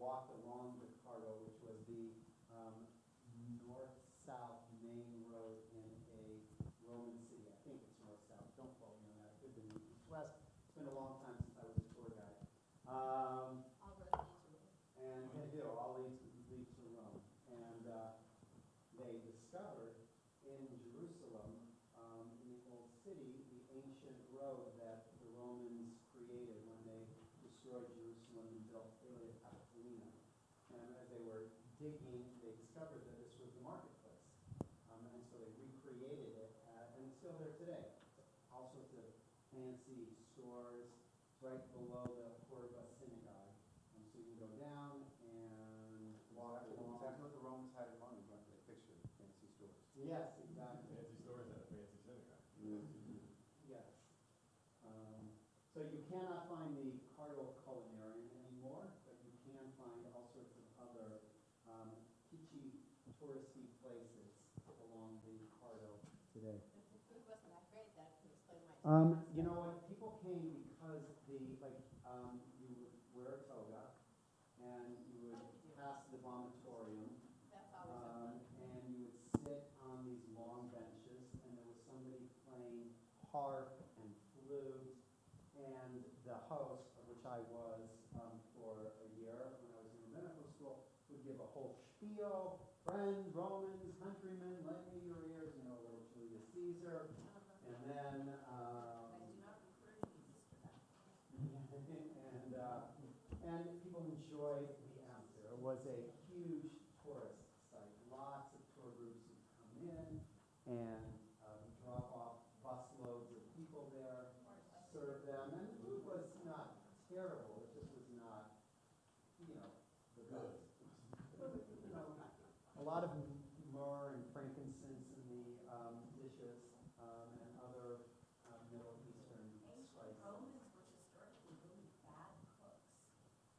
walked along the Cardo, which was the north-south main road in a Roman city. I think it's north-south. Don't quote me on that. It could have been east-west. It's been a long time since I was a tour guide. All roads lead to Rome. And they do. All lead to Rome. And they discovered in Jerusalem, in the old city, the ancient road that the Romans created when they destroyed Jerusalem and built Aelia Capitolina. And as they were digging, they discovered that this was the marketplace. And so they recreated it, and it's still there today. All sorts of fancy stores right below the Corba synagogue. So you can go down and walk along. Exactly what the Romans had in mind when they pictured fancy stores. Yes, exactly. Fancy stores and a fancy synagogue. Yes. So you cannot find the Cardo Culinarium anymore, but you can find all sorts of other kitschy, touristy places along the Cardo today. The food wasn't that great, that could explain why. You know what? People came because you would wear a toga and you would pass the vomitorium. That's always so fun. And you would sit on these long benches, and there was somebody playing harp and flute, and the host, of which I was for a year when I was in medical school, would give a whole spiel, friends, Romans, countrymen, lend me your ears, a little Julius Caesar, and then I do not refer to these and people enjoyed the atmosphere. It was a huge tourist site. Lots of tour groups would come in and drop off busloads of people there, serve them, and the food was not terrible. It just was not, the best. A lot of myrrh and frankincense in the dishes and other Middle Eastern spices. Romans were historically really bad cooks.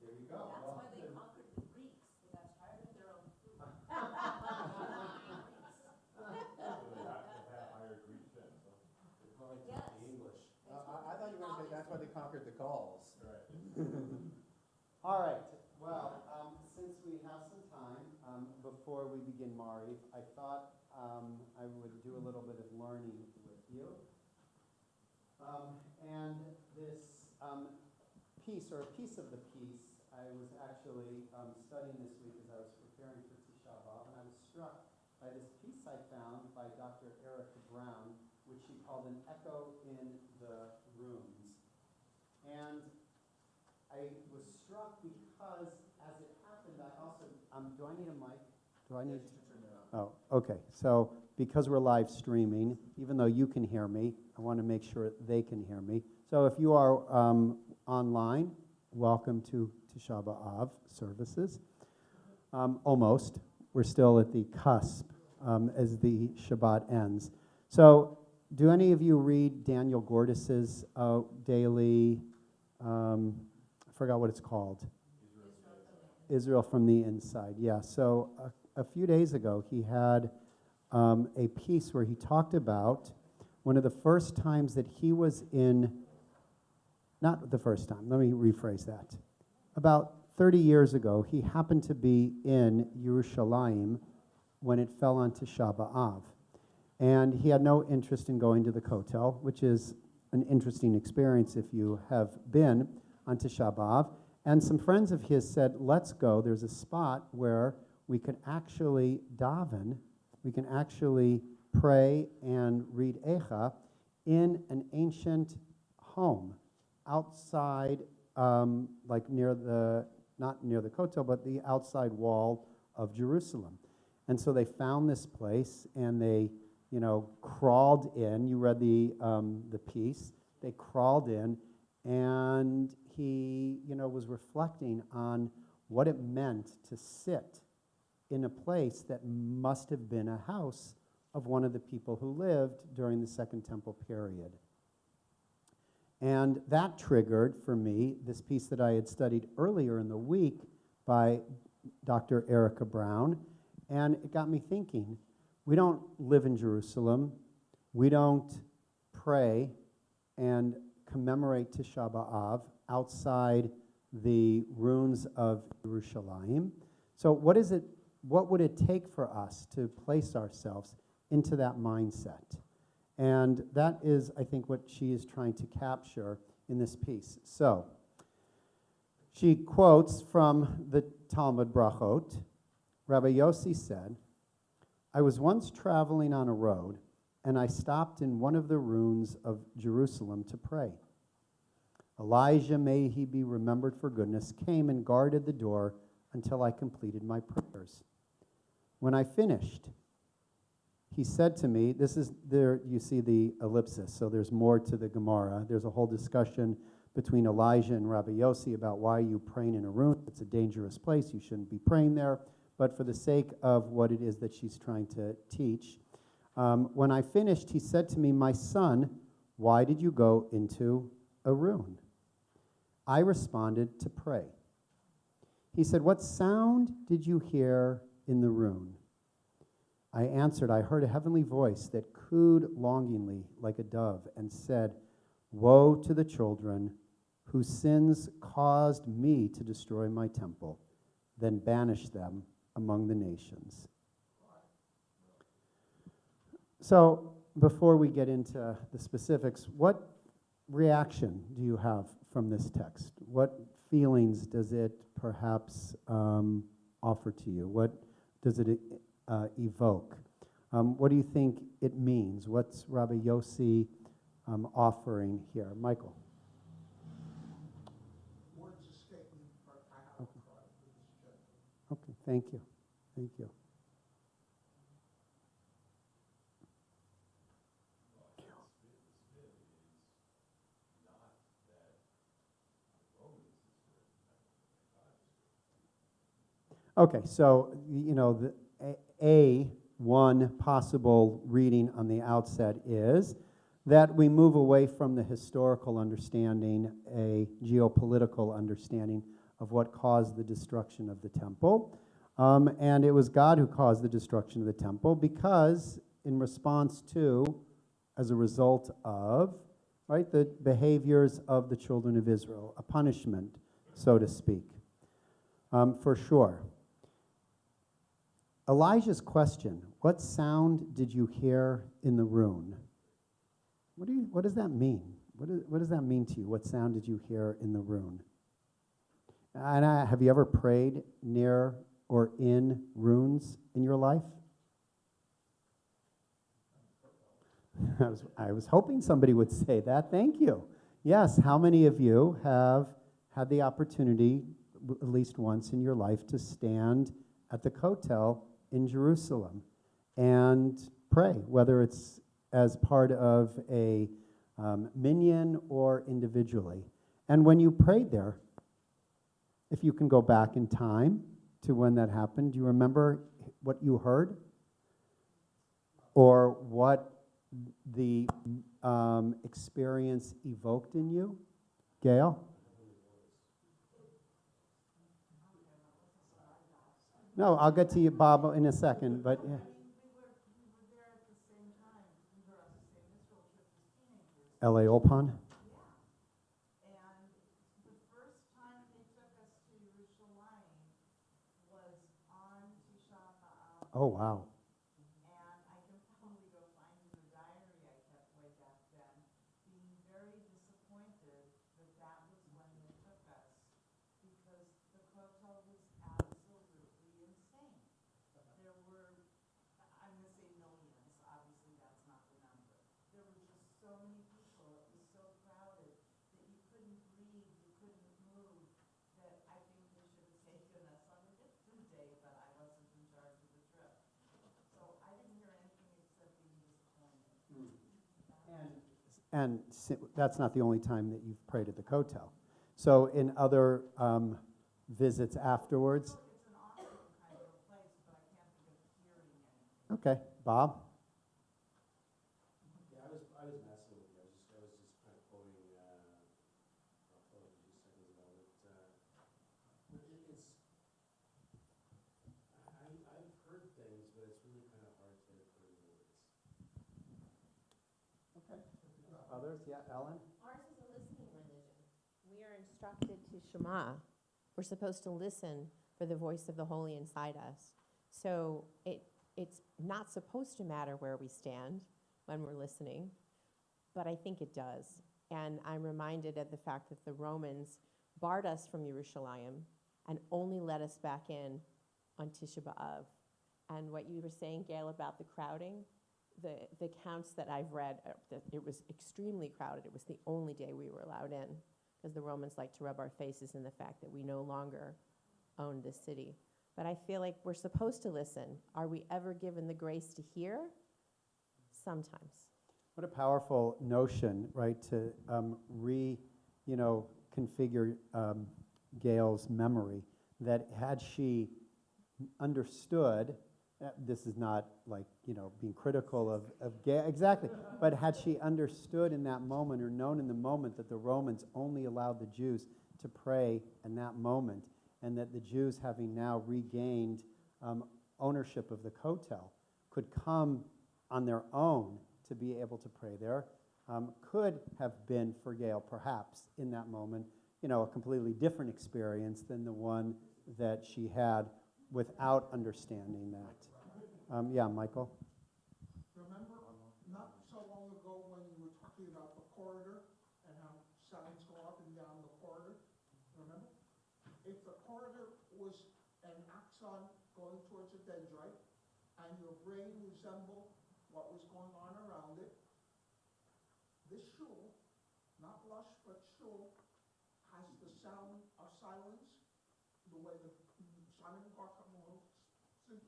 There you go. That's Well, why they conquered the Greeks. They got tired of their own food. So they had higher Greek then, so. They probably Yes. taught the English. I thought you were going to say that's why they conquered the Gauls. Right. All right. Well, since we have some time before we begin Mariv, I thought I would do a little bit of learning with you. And this piece, or a piece of the piece, I was actually studying this week as I was preparing for Tisha B'Av, and I was struck by this piece I found by Dr. Erica Brown, which she called an echo in the rooms. And I was struck because, as it happened, I also, do I need a mic? Do I need to turn it on? Oh, okay. So because we're live streaming, even though you can hear me, I want to make sure they can hear me. So if you are online, welcome to Tisha B'Av services. Almost. We're still at the cusp as the Shabbat ends. So do any of you read Daniel Gordis's daily, I forgot what it's called. Israel from the Inside. Yeah, so a few days ago he had a piece where he talked about one of the first times that he was in, not the first time, let me rephrase that. About 30 years ago, he happened to be in Yerushalayim when it fell on Tisha B'Av. And he had no interest in going to the Kotel, which is an interesting experience if you have been on Tisha B'Av. And some friends of his said, let's go. There's a spot where we could actually daven, we can actually pray and read Echa in an ancient home outside, like not near the Kotel, but the outside wall of Jerusalem. And so they found this place and they, crawled in. You read the piece. They crawled in, and he, was reflecting on what it meant to sit in a place that must have been a house of one of the people who lived during the Second Temple period. And that triggered for me this piece that I had studied earlier in the week by Dr. Erica Brown, and it got me thinking. We don't live in Jerusalem. We don't pray and commemorate Tisha B'Av outside the ruins of Jerusalem. So what would it take for us to place ourselves into that mindset? And that is, I think, what she is trying to capture in this piece. So she quotes from the Talmud Brachot. Rabbi Yossi said, "I was once traveling on a road, and I stopped in one of the ruins of Jerusalem to pray. Elijah, may he be remembered for goodness, came and guarded the door until I completed my prayers. When I finished, he said to me," this is there, you see the ellipsis, so there's more to the Gemara. There's a whole discussion between Elijah and Rabbi Yossi about why you praying in a ruin. It's a dangerous place. You shouldn't be praying there. But for the sake of what it is that she's trying to teach, when I finished, he said to me, "My son, why did you go into a ruin?" I responded, "To pray." He said, "What sound did you hear in the ruin?" I answered, "I heard a heavenly voice that cooed longingly like a dove and said, 'Woe to the children whose sins caused me to destroy my temple, then banish them among the nations.'" So before we get into the specifics, what reaction do you have from this text? What feelings does it perhaps offer to you? What does it evoke? What do you think it means? What's Rabbi Yossi offering here? Michael? Words escape me, but I have cried for this gentleman. Okay, thank you. Thank you. Okay, so, one possible reading on the outset is that we move away from the historical understanding, a geopolitical understanding of what caused the destruction of the temple. And it was God who caused the destruction of the temple because in response to, as a result of, right, the behaviors of the children of Israel, a punishment, so to speak, for sure. Elijah's question, what sound did you hear in the ruin? What does that mean? What does that mean to you? What sound did you hear in the ruin? And have you ever prayed near or in ruins in your life? I was hoping somebody would say that. Thank you. Yes, how many of you have had the opportunity, at least once in your life, to stand at the Kotel in Jerusalem and pray, whether it's as part of a minyan or individually? And when you prayed there, if you can go back in time to when that happened, do you remember what you heard? Or what the experience evoked in you? Gail? No, I'll get to you, Bob, in a second, but yeah. We were there at the same time. We were on the same Israel trip as teenagers. L.A. Olpon? Yeah. And the first time they took us to Yerushalayim was on Tisha B'Av. Oh, wow. And I can probably go find in the diary I kept way back then, being very disappointed that that was when they took us, because the Kotel was absolutely insane. There were, I'm going to say millions, obviously that's not the number. There were just so many people, it was so crowded that you couldn't breathe, you couldn't move, that I think they should have taken us on a different day, but I wasn't in charge of the trip. So I didn't hear anything except being disappointed. And that's not the only time that you've prayed at the Kotel. So in other visits afterwards? It's an awesome kind of a place, but I can't think of hearing anything. Okay, Bob? Yeah, I was messing with you. I was just kind of quoting just seconds ago. I've heard things, but it's really kind of hard to put into words. Okay. Others? Yeah, Ellen? Ours is a listening religion. We are in instructed to Shema. We're supposed to listen for the voice of the Holy inside us. So it's not supposed to matter where we stand when we're listening, but I think it does. And I'm reminded of the fact that the Romans barred us from Yerushalayim and only let us back in on Tisha B'Av. And what you were saying, Gail, about the crowding, the counts that I've read, that it was extremely crowded. It was the only day we were allowed in, because the Romans like to rub our faces in the fact that we no longer own this city. But I feel like we're supposed to listen. Are we ever given the grace to hear? Sometimes. What a powerful notion, right, to configure Gail's memory, that had she understood, this is not like, being critical of Gail, exactly, but had she understood in that moment or known in the moment that the Romans only allowed the Jews to pray in that moment, and that the Jews, having now regained ownership of the Kotel, could come on their own to be able to pray there, could have been for Gail, perhaps, in that moment, a completely different experience than the one that she had without understanding that. Yeah, Michael? Remember, not so long ago when you were talking about the corridor and how sounds go up and down the corridor? Remember? If the corridor was an axon going towards a dendrite, and your brain resembled what was going on around it, this shul, not lush, but shul, has the sound of silence, the way the Simon and Garfunkel sing,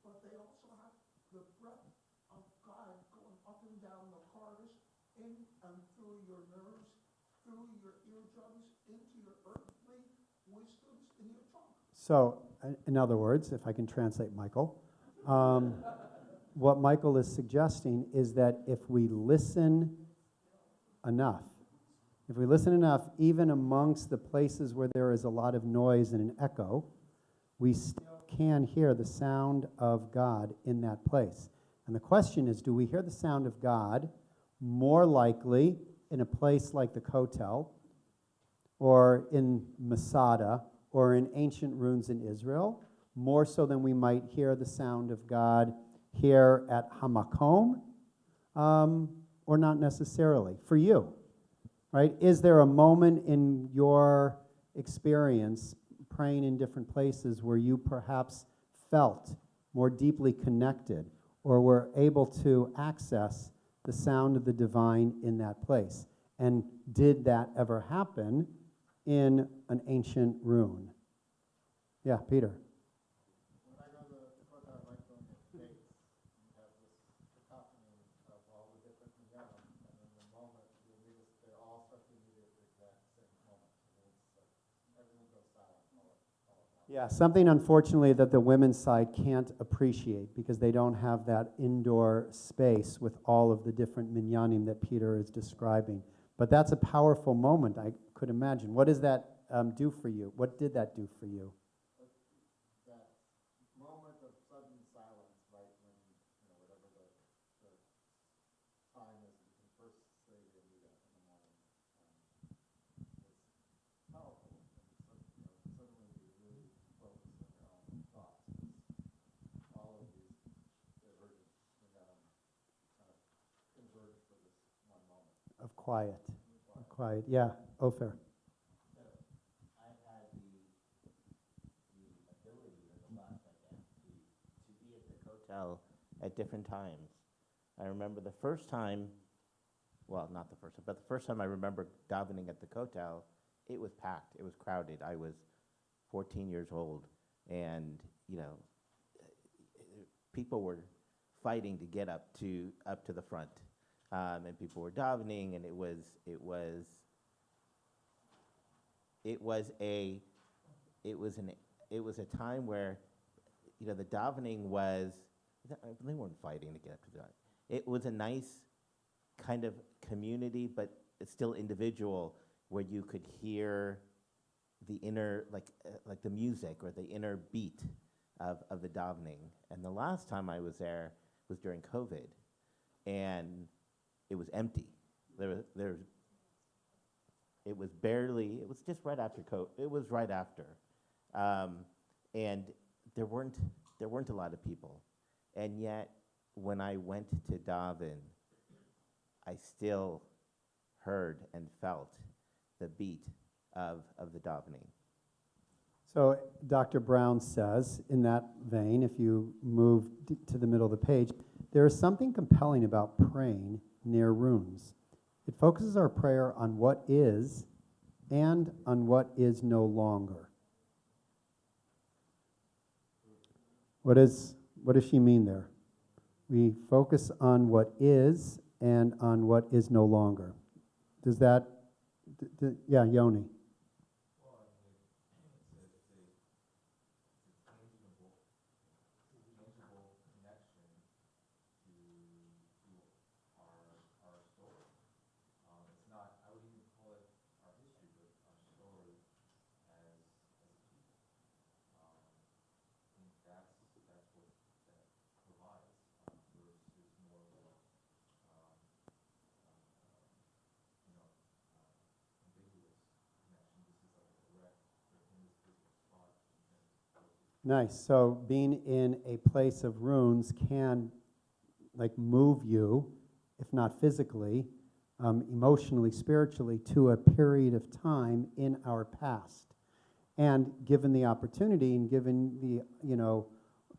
but they also have the breath of God going up and down the corridors, in and through your nerves, through your eardrums, into your earthly wisdoms in your tongue. So, in other words, if I can translate Michael, what Michael is suggesting is that if we listen enough, even amongst the places where there is a lot of noise and an echo, we still can hear the sound of God in that place. And the question is, do we hear the sound of God more likely in a place like the Kotel, or in Masada, or in ancient ruins in Israel, more so than we might hear the sound of God here at HAMAKOM, or not necessarily? For you, right? Is there a moment in your experience praying in different places where you perhaps felt more deeply connected, or were able to access the sound of the divine in that place? And did that ever happen in an ancient ruin? Yeah, Peter. When I go to the Kotel, I like going to the gates. You have this cacophony of all the different minyanim, and in the moment, they all start to meet at the exact same moment. And it's like, everyone goes silent all at once. Yeah, something unfortunately that the women's side can't appreciate, because they don't have that indoor space with all of the different minyanim that Peter is describing. But that's a powerful moment, I could imagine. What does that do for you? What did that do for you? That moment of sudden silence, right, when, whatever the time is, you can first say the Amida in the morning. It's powerful. And suddenly you really focus on your own thoughts. All of these divergent kind of converge for this one moment. Of quiet. Yeah, Ofer. So I've had the ability or the luck, I guess, to be at the Kotel at different times. I remember the first time, well, not the first time, but the first time I remember davening at the Kotel, it was packed. It was crowded. I was 14 years old, and people were fighting to get up to the front. And people were davening, and it was a time where, the davening was, they weren't fighting to get up to that. It was a nice kind of community, but it's still individual, where you could hear the inner, like the music or the inner beat of the davening. And the last time I was there was during COVID, and it was empty. It was just right after it was right after. And there weren't a lot of people. And yet, when I went to daven, I still heard and felt the beat of the davening. So Dr. Brown says, in that vein, if you move to the middle of the page, there is something compelling about praying near runes. It focuses our prayer on what is and on what is no longer. What does she mean there? We focus on what is and on what is no longer. Does that, yeah, Yoni. Nice. So being in a place of runes can move you, if not physically, emotionally, spiritually, to a period of time in our past. And given the opportunity and given the,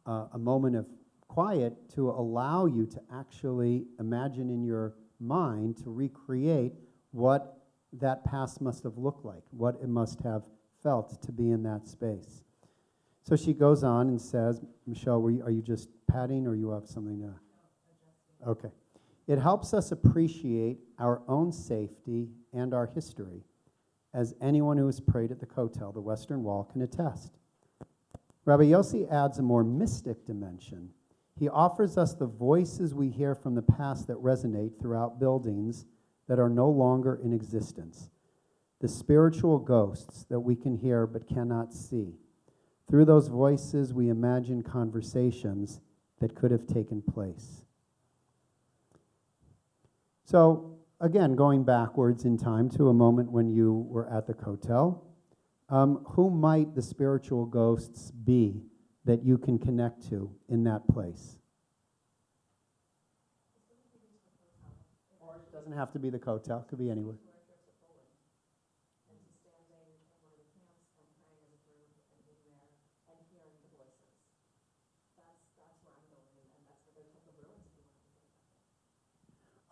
a moment of quiet to allow you to actually imagine in your mind to recreate what that past must have looked like, what it must have felt to be in that space. So she goes on and says, Michelle, are you just patting or you have something to? Okay. It helps us appreciate our own safety and our history, as anyone who has prayed at the Kotel, the Western Wall, can attest. Rabbi Yossi adds a more mystic dimension. He offers us the voices we hear from the past that resonate throughout buildings that are no longer in existence, the spiritual ghosts that we can hear but cannot see. Through those voices, we imagine conversations that could have taken place. So, again, going backwards in time to a moment when you were at the Kotel, who might the spiritual ghosts be that you can connect to in that place? Or it doesn't have to be the Kotel, it could be anywhere.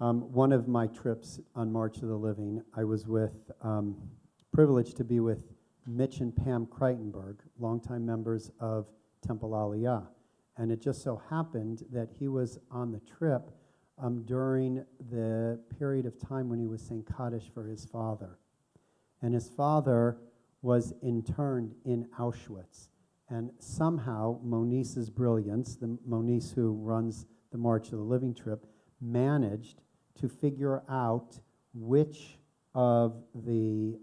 One of my trips on March of the Living, I was privileged to be with Mitch and Pam Kreitenberg, longtime members of Temple Aliyah. And it just so happened that he was on the trip during the period of time when he was saying Kaddish for his father. And his father was interned in Auschwitz. And somehow Monice's brilliance, the Monice who runs the March of the Living trip, managed to figure out which of the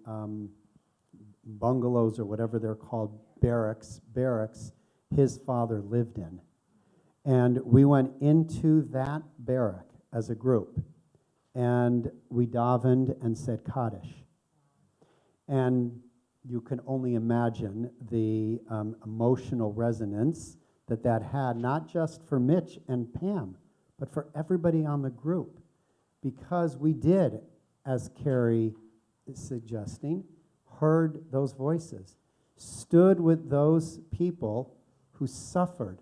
bungalows or whatever they're called, barracks his father lived in. And we went into that barrack as a group, and we davened and said Kaddish. And you can only imagine the emotional resonance that had, not just for Mitch and Pam, but for everybody on the group. Because we did, as Carrie is suggesting, heard those voices, stood with those people who suffered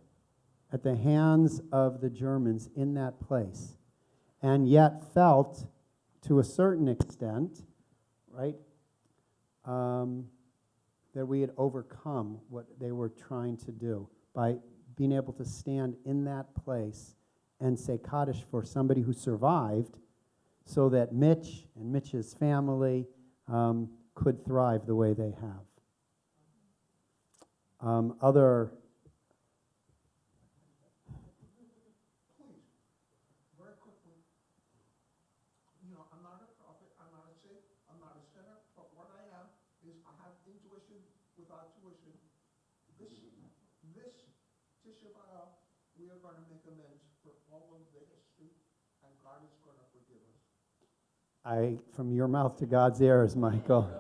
at the hands of the Germans in that place, and yet felt, to a certain extent, right, that we had overcome what they were trying to do by being able to stand in that place and say Kaddish for somebody who survived, so that Mitch and Mitch's family could thrive the way they have. Other... Please, very quickly, I'm not a prophet, I'm not a saint, I'm not a sinner, but what I am is I have intuition without tuition. This Tisha B'Av, we are going to make amends for all of the history, and God is going to forgive us. From your mouth to God's ears, Michael.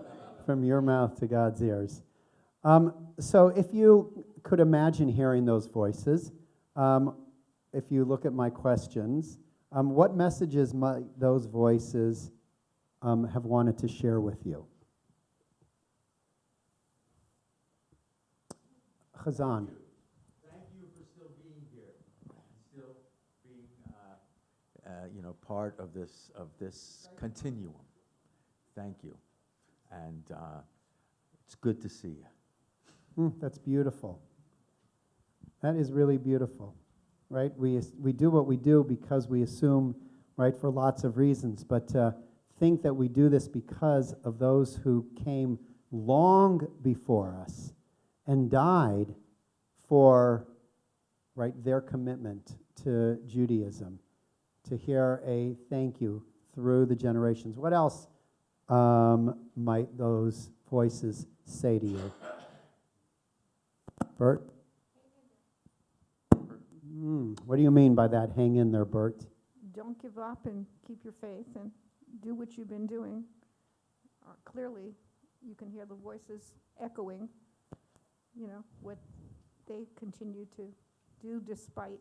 From your mouth to God's ears. So if you could imagine hearing those voices, if you look at my questions, what messages might those voices have wanted to share with you? Chazan. Thank you for still being here, still being, part of this continuum. Thank you, and it's good to see you. That's beautiful. That is really beautiful, right? We do what we do because we assume, right, for lots of reasons, but think that we do this because of those who came long before us and died for, right, their commitment to Judaism, to hear a thank you through the generations. What else might those voices say to you? Bert? What do you mean by that? Hang in there, Bert. Don't give up and keep your faith and do what you've been doing. Clearly, you can hear the voices echoing, what they continue to do despite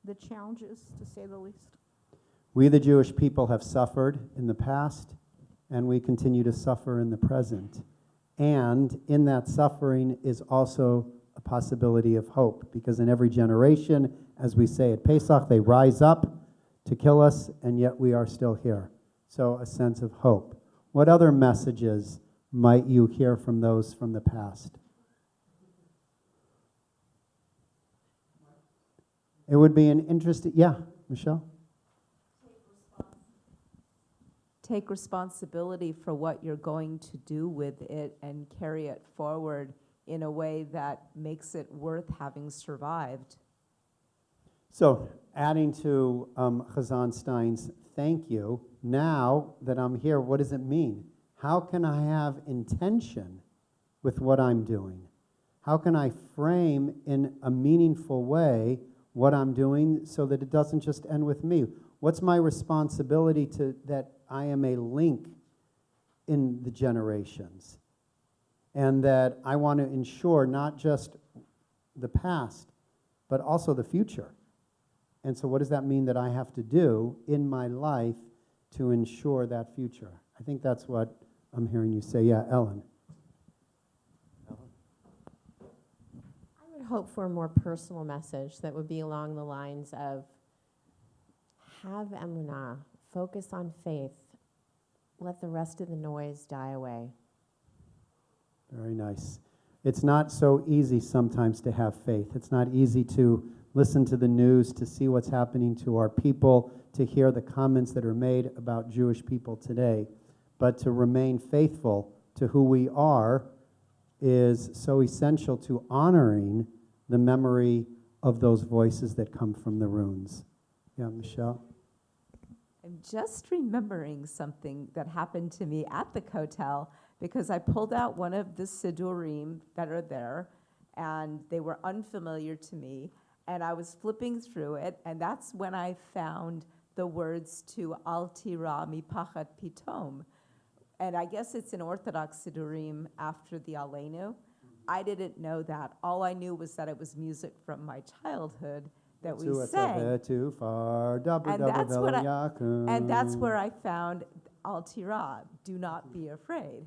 the challenges, to say the least. We, the Jewish people, have suffered in the past, and we continue to suffer in the present. And in that suffering is also a possibility of hope, because in every generation, as we say at Pesach, they rise up to kill us, and yet we are still here. So a sense of hope. What other messages might you hear from those from the past? It would be an interesting, yeah, Michelle? Take responsibility for what you're going to do with it and carry it forward in a way that makes it worth having survived. So, adding to Chazan Stein's thank you, now that I'm here, what does it mean? How can I have intention with what I'm doing? How can I frame in a meaningful way what I'm doing so that it doesn't just end with me? What's my responsibility to that I am a link in the generations, and that I want to ensure not just the past, but also the future. And so what does that mean that I have to do in my life to ensure that future? I think that's what I'm hearing you say. Yeah, Ellen. I would hope for a more personal message that would be along the lines of have emunah, focus on faith, let the rest of the noise die away. Very nice. It's not so easy sometimes to have faith. It's not easy to listen to the news, to see what's happening to our people, to hear the comments that are made about Jewish people today. But to remain faithful to who we are is so essential to honoring the memory of those voices that come from the runes. Yeah, Michelle? I'm just remembering something that happened to me at the Kotel, because I pulled out one of the Sidurim that are there, and they were unfamiliar to me, and I was flipping through it, and that's when I found the words to Al Tira Mipachat Pitom. And I guess it's an Orthodox Sidurim after the Aleinu. I didn't know that. All I knew was that it was music from my childhood that we sang. And that's where I found Al Tira, do not be afraid.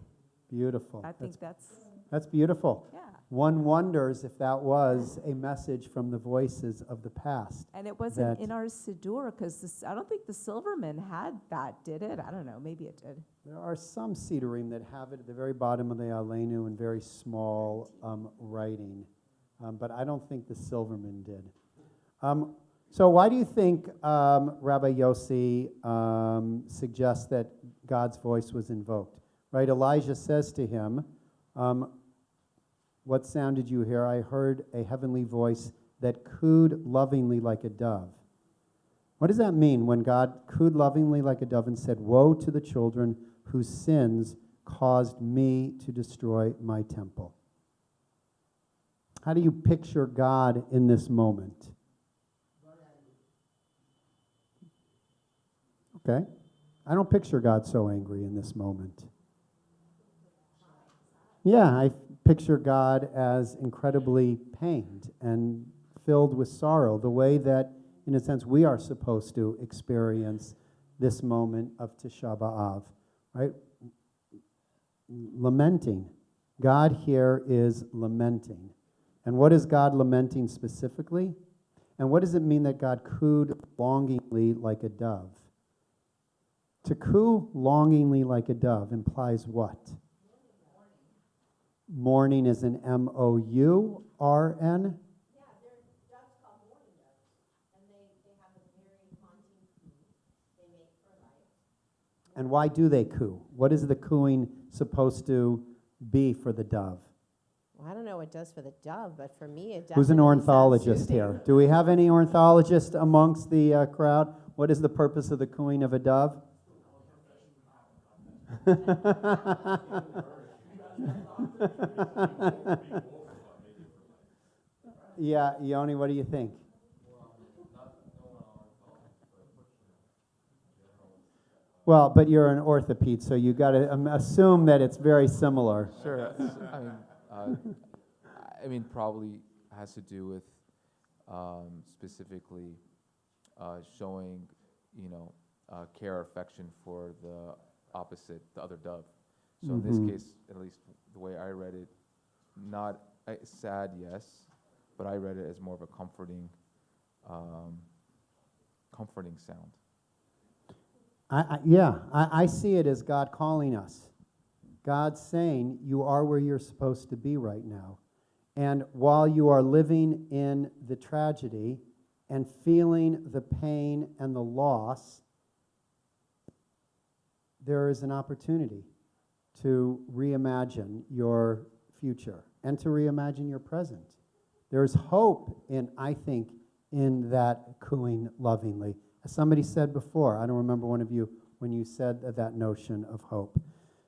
Beautiful. I think that's beautiful. Yeah. One wonders if that was a message from the voices of the past. And it wasn't in our Siddur, because I don't think the Silverman had that, did it? I don't know, maybe it did. There are some Sidurim that have it at the very bottom of the Aleinu in very small writing, but I don't think the Silverman did. So why do you think Rabbi Yossi suggests that God's voice was invoked? Right, Elijah says to him, what sound did you hear? I heard a heavenly voice that cooed lovingly like a dove. What does that mean when God cooed lovingly like a dove and said, woe to the children whose sins caused me to destroy my temple? How do you picture God in this moment? Okay. I don't picture God so angry in this moment. Yeah, I picture God as incredibly pained and filled with sorrow, the way that, in a sense, we are supposed to experience this moment of Tisha B'Av, right? Lamenting. God here is lamenting. And what is God lamenting specifically? And what does it mean that God cooed longingly like a dove? To coo longingly like a dove implies what? Mourning is an M-O-U-R-N? Yeah, they're doves called mourning doves, and they have a very haunting coo they make for life. And why do they coo? What is the cooing supposed to be for the dove? Well, I don't know what it does for the dove, but for me, it Who's an definitely sounds ornithologist soothing. here? Do we have any ornithologists amongst the crowd? What is the purpose of the cooing of a dove? Yeah, Yoni, what do you think? Well, but you're an orthopede, so you got to assume that it's very similar. Sure. I mean, probably has to do with specifically showing, care or affection for the opposite, the other dove. So in this case, at least the way I read it, not sad, yes, but I read it as more of a comforting sound. I see it as God calling us. God saying, you are where you're supposed to be right now. And while you are living in the tragedy and feeling the pain and the loss, there is an opportunity to reimagine your future and to reimagine your present. There's hope I think, in that cooing lovingly. As somebody said before, I don't remember one of you when you said that notion of hope.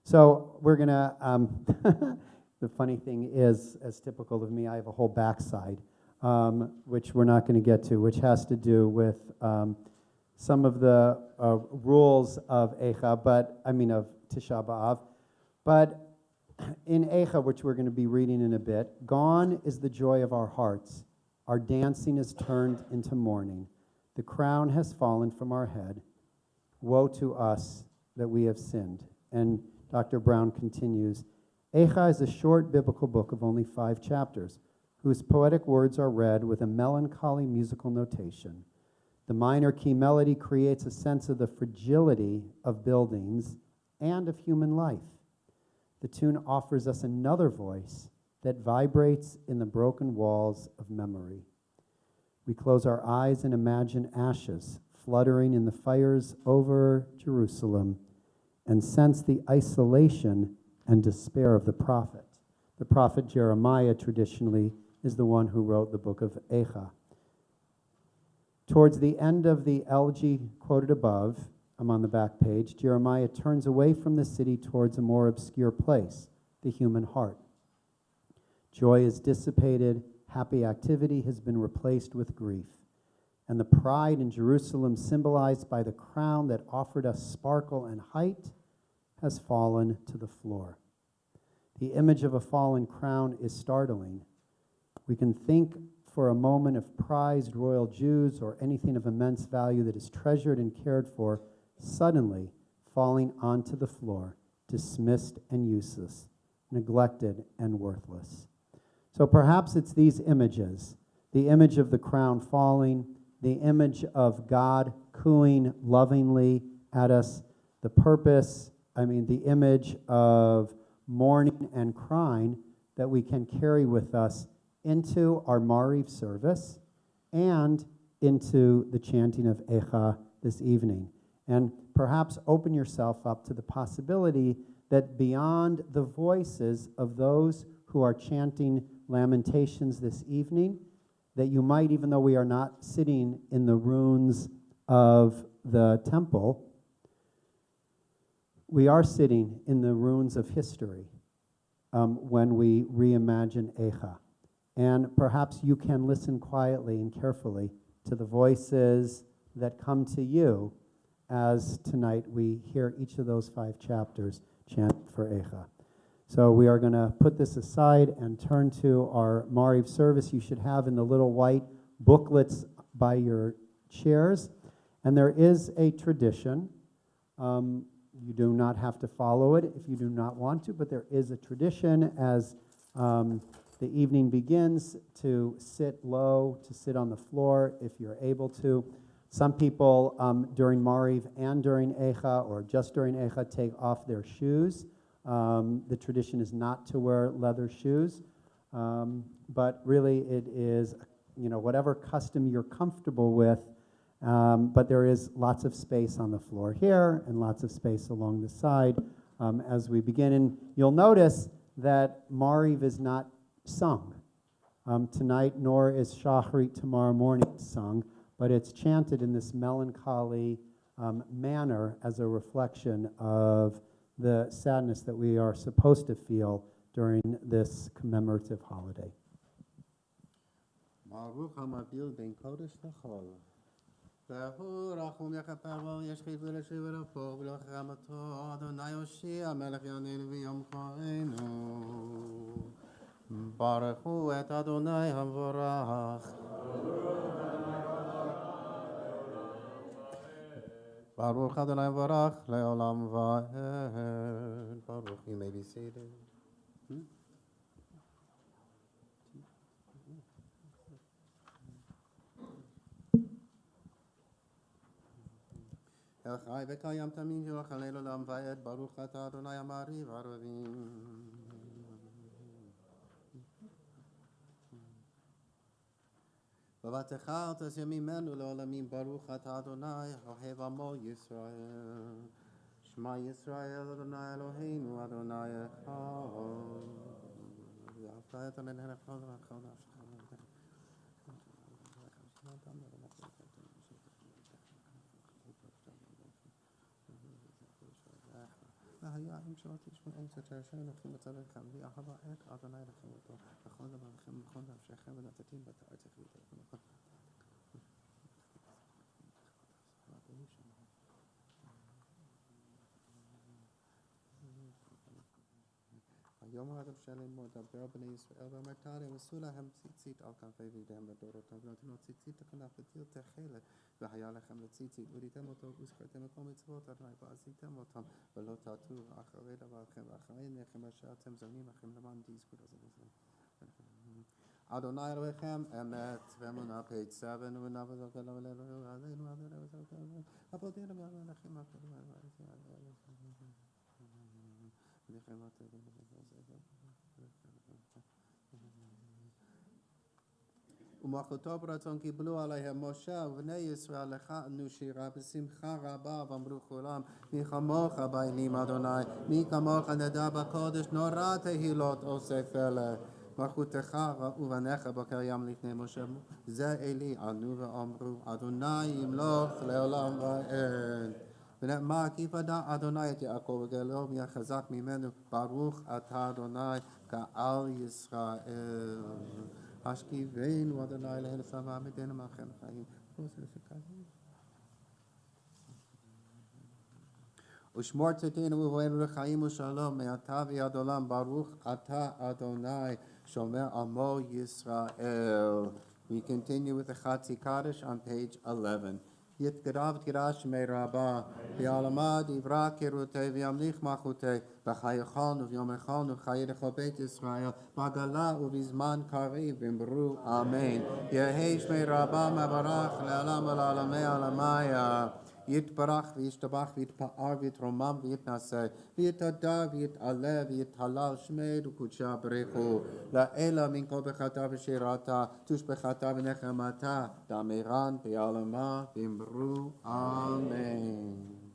So we're going to, the funny thing is, as typical of me, I have a whole backside, which we're not going to get to, which has to do with some of the rules of Eicha, of Tisha B'Av. But in Eicha, which we're going to be reading in a bit, gone is the joy of our hearts. Our dancing is turned into mourning. The crown has fallen from our head. Woe to us that we have sinned. And Dr. Brown continues, Eicha is a short biblical book of only 5 chapters, whose poetic words are read with a melancholy musical notation. The minor key melody creates a sense of the fragility of buildings and of human life. The tune offers us another voice that vibrates in the broken walls of memory. We close our eyes and imagine ashes fluttering in the fires over Jerusalem and sense the isolation and despair of the prophet. The prophet Jeremiah traditionally is the one who wrote the book of Eicha. Towards the end of the elegy quoted above, I'm on the back page, Jeremiah turns away from the city towards a more obscure place, the human heart. Joy is dissipated, happy activity has been replaced with grief, and the pride in Jerusalem symbolized by the crown that offered us sparkle and height has fallen to the floor. The image of a fallen crown is startling. We can think for a moment of prized royal Jews or anything of immense value that is treasured and cared for suddenly falling onto the floor, dismissed and useless, neglected and worthless. So perhaps it's these images, the image of the crown falling, the image of God cooing lovingly at us, the image of mourning and crying that we can carry with us into our Mariv service and into the chanting of Eicha this evening. And perhaps open yourself up to the possibility that beyond the voices of those who are chanting Lamentations this evening, that you might, even though we are not sitting in the ruins of the temple, we are sitting in the ruins of history when we reimagine Eicha. And perhaps you can listen quietly and carefully to the voices that come to you as tonight we hear each of those 5 chapters chant for Echa. So we are going to put this aside and turn to our Mariv service. You should have in the little white booklets by your chairs. And there is a tradition. You do not have to follow it if you do not want to, but there is a tradition as the evening begins to sit low, to sit on the floor if you're able to. Some people during Mariv and during Echa, or just during Echa, take off their shoes. The tradition is not to wear leather shoes, but really it is, whatever custom you're comfortable with. But there is lots of space on the floor here and lots of space along the side as we begin. And you'll notice that Mariv is not sung tonight, nor is Shachrit tomorrow morning sung, but it's chanted in this melancholy manner as a reflection of the sadness that we are supposed to feel during this commemorative holiday. Baruch HaMavdil ben Kodesh L'chol. והוא רחום יכפר בו ישחית ולשוב ולפור ולחרמתו אדוני הושיע מלך יעננו ויום חיינו. ברכו את אדוני המבורך. ברוך אדוני המבורך לעולם ועד. ברוך. You may be seated. חי וקיים תמיד יוחלל לעולם ועד. ברוך אתה אדוני המעריב ערבים. בבתך אל תסיר ממנו לעולמים. ברוך אתה אדוני אוהב עמו ישראל. שמע ישראל אדוני אלוהינו אדוני אחד. ואהבת את אלוהיך בכל לבבך ובנפשך. והיה אם שלא תשמעו קצת אשר לכם בצדקכם ואהבה את אדוני לכם אותו בכל לבבכם ובכל נפשכם ונתתים בתארצך ויתכם בכל היום האדם שלם מדבר בני ישראל ואמרת להם עשו להם ציצית על כנפי בגדיהם לדורותם ונתנו ציצית לכנף ותיל תכלת והיה לכם לציצית וראיתם אותו וזכרתם את כל מצוות אדוני ועשיתם אותם ולא תעתו אחרי דברכם ואחרי עיניכם אשר אתם זונים לכם למען תזכו לזה. אדוני אלוהיכם אמת ואמונה page 7 ונעבוד עלינו עלינו עלינו הפודינו לכם ומלכותו ברצון קיבלו עליהם משה ובני ישראל לחנו שירה בשמחה רבה ואמרו כולם מי כמוך באלים אדוני מי כמוך נדע בקודש נורא תהילות עושה פלא מלכותך ראו בניך בקיים לפני משה זה אלי ענו ואמרו אדוני ימלוך לעולם ועד ונאמר כי ידע אדוני את יעקב וגאלו מי החזק ממנו ברוך אתה אדוני גאל ישראל השכיבנו אדוני אלוהינו ועמדנו מעמכם חיים ושמור צאתנו ובואנו לחיים ושלום מעתה ועד עולם ברוך אתה אדוני שומר עמו ישראל. We continue with the Chatzi Kaddish on page 11. יתגדב תגדע שמי רבה, בעלמה דברה קירותי וימליך מלכותי, בחייכון וביומכון ובחיי לכל בית ישראל, בגלה ובזמן קריב אמרו אמן. יהי שמי רבה מברך לעולם ולעולמי עולמיה. יתברך וישתבח ויתפאר ויתרומם ויתנשא ויתהדר ויתעלה ויתהלל שמי וקודשה בריחו לאלה מן כל בחרתה ושירתה תושבחתה ונחמתה דמירן בעלמה ואמרו אמן.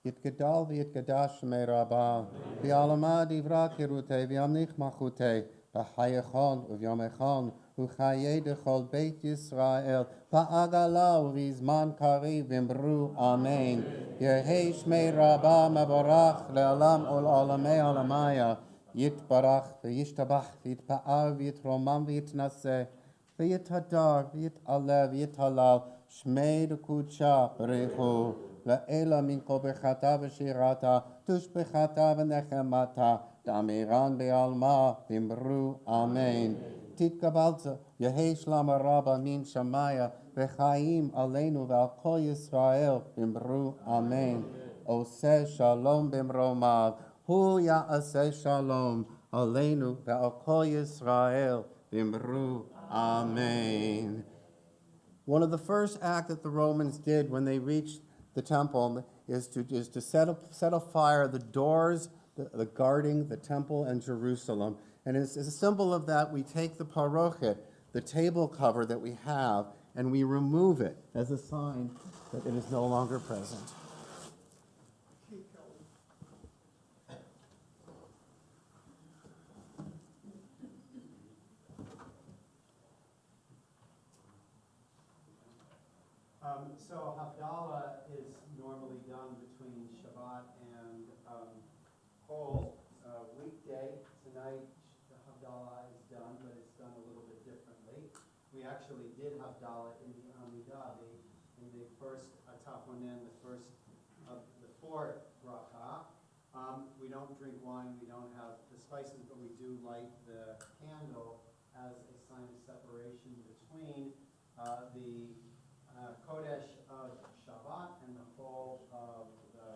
יתגדל ויתקדש שמי רבה, ויעלמה דברה קירותי וימליך מלכותי, בחייכון וביומכון, וחיי דכל בית ישראל, בעגלה ובזמן קריב אמרו אמן. יהי שמי רבה מבורך לעולם ולעולמי עולמיה, יתברך וישתבח ויתפאר ויתרומם ויתנשא, ויתהדר ויתעלה ויתהלל, שמי דקודשה בריחו, לאלה מן כל ברכתה ושירתה, תושבחתה ונחמתה, דמירן בעלמה, ואמרו אמן. תתקבלת, יהי שלום רבה מן שמיה, וחיים עלינו ועל כל ישראל, ואמרו אמן. עושה שלום במרומיו, הוא יעשה שלום עלינו ועל כל ישראל, ואמרו amen. One of the first acts that the Romans did when they reached the temple is to set afire the doors, the guarding the temple and Jerusalem. And as a symbol of that, we take the parochet, the table cover that we have, and we remove it as a sign that it is no longer present. So Havdalah is normally done between Shabbat and Chol weekday. Tonight Havdalah is done, but it's done a little bit differently. We actually did Havdalah in the Amidah, in the first Atafonen, the first of the fourth bracha. We don't drink wine, we don't have the spices, but we do light the candle as a sign of separation between the Kodesh of Shabbat and the whole of the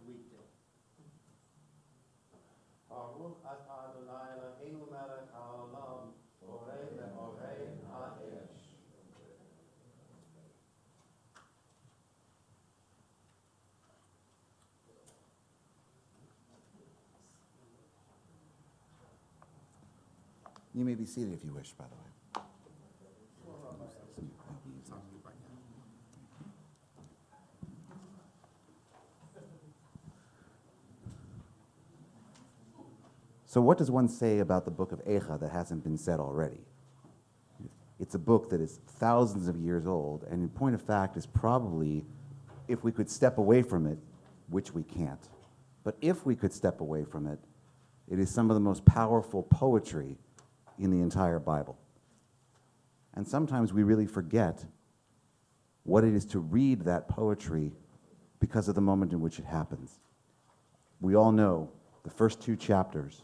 weekday. Baruch atah Adonai Eloheinu melech haolam, borei le'orei ha'esh. You may be seated if you wish, by the way. So what does one say about the book of Echa that hasn't been said already? It's a book that is thousands of years old, and in point of fact is probably, if we could step away from it, which we can't, but if we could step away from it, it is some of the most powerful poetry in the entire Bible. And sometimes we really forget what it is to read that poetry because of the moment in which it happens. We all know the first two chapters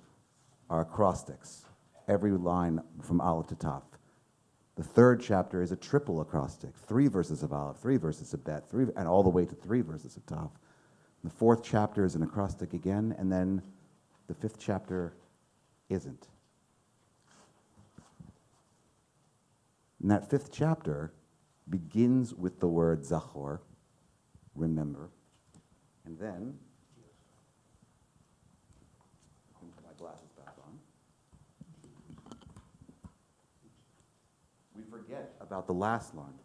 are acrostics, every line from Aleph to Taf. The third chapter is a triple acrostic, 3 verses of Aleph, 3 verses of Bet, and all the way to 3 verses of Taf. The fourth chapter is an acrostic again, and then the fifth chapter isn't. And that fifth chapter begins with the word Zachor, remember, and then, put my glasses back on, we forget about the last line,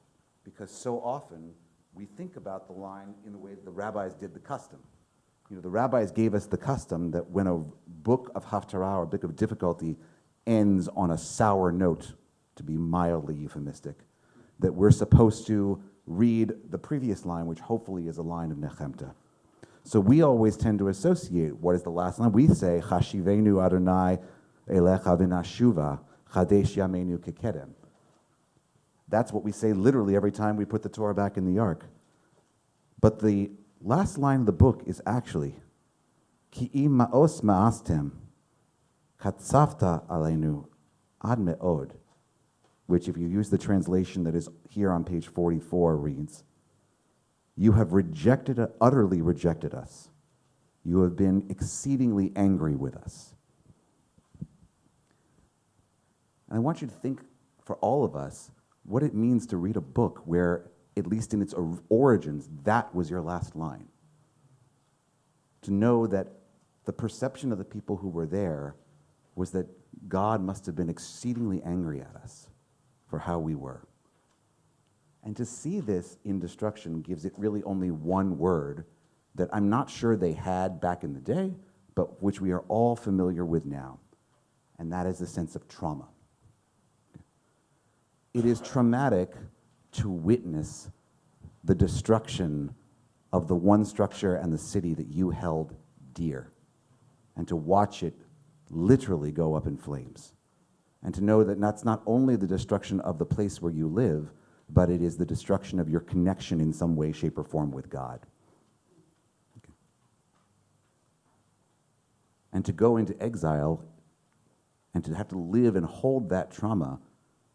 because so often we think about the line in the way the rabbis did the custom. You know, the rabbis gave us the custom that when a book of Haftarah or a book of difficulty ends on a sour note, to be mildly euphemistic, that we're supposed to read the previous line, which hopefully is a line of Nechemta. So we always tend to associate what is the last line. We say, Chashivenu Adonai Elecha v'nashuva Chadesh Yameinu kekedem. That's what we say literally every time we put the Torah back in the ark. But the last line of the book is actually, Ki im ma'os ma'astem katzafta aleinu ad me'od, which if you use the translation that is here on page 44 reads, you have utterly rejected us. You have been exceedingly angry with us. And I want you to think, for all of us, what it means to read a book where, at least in its origins, that was your last line. To know that the perception of the people who were there was that God must have been exceedingly angry at us for how we were. And to see this in destruction gives it really only one word, that I'm not sure they had back in the day, but which we are all familiar with now, and that is the sense of trauma. It is traumatic to witness the destruction of the one structure and the city that you held dear, and to watch it literally go up in flames, and to know that that's not only the destruction of the place where you live, but it is the destruction of your connection in some way, shape, or form with God. Okay. And to go into exile and to have to live and hold that trauma,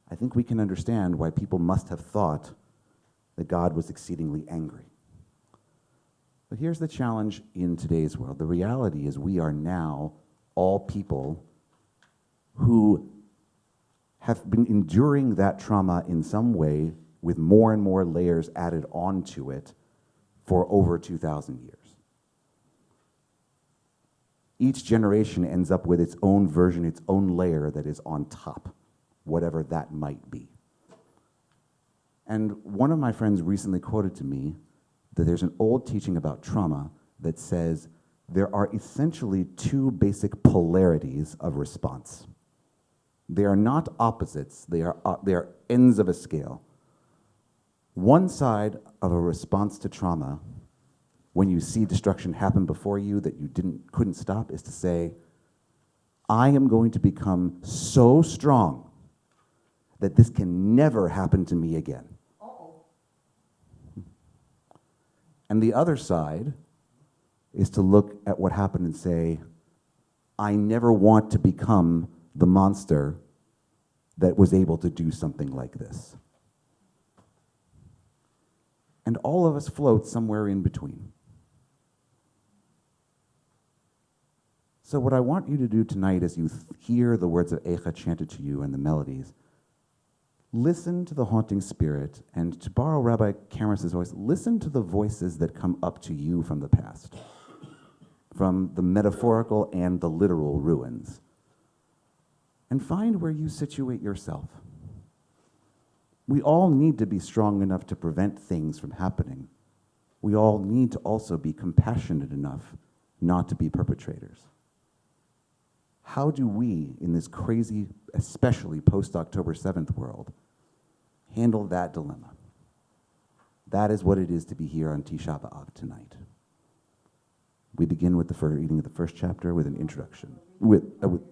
I think we can understand why people must have thought that God was exceedingly angry. But here's the challenge in today's world. The reality is we are now all people who have been enduring that trauma in some way with more and more layers added onto it for over 2,000 years. Each generation ends up with its own version, its own layer that is on top, whatever that might be. And one of my friends recently quoted to me that there's an old teaching about trauma that says there are essentially two basic polarities of response. They are not opposites, they are ends of a scale. One side of a response to trauma, when you see destruction happen before you that you couldn't stop, is to say, I am going to become so strong that this can never happen to me again. And the other side is to look at what happened and say, I never want to become the monster that was able to do something like this. And all of us float somewhere in between. So what I want you to do tonight as you hear the words of Eicha chanted to you and the melodies, listen to the haunting spirit, and to borrow Rabbi Cameron's voice, listen to the voices that come up to you from the past, from the metaphorical and the literal ruins, and find where you situate yourself. We all need to be strong enough to prevent things from happening. We all need to also be compassionate enough not to be perpetrators. How do we, in this crazy, especially post-October 7th world, handle that dilemma? That is what it is to be here on Tisha B'Av tonight. We begin with the reading of the first chapter with an introduction. There's a handout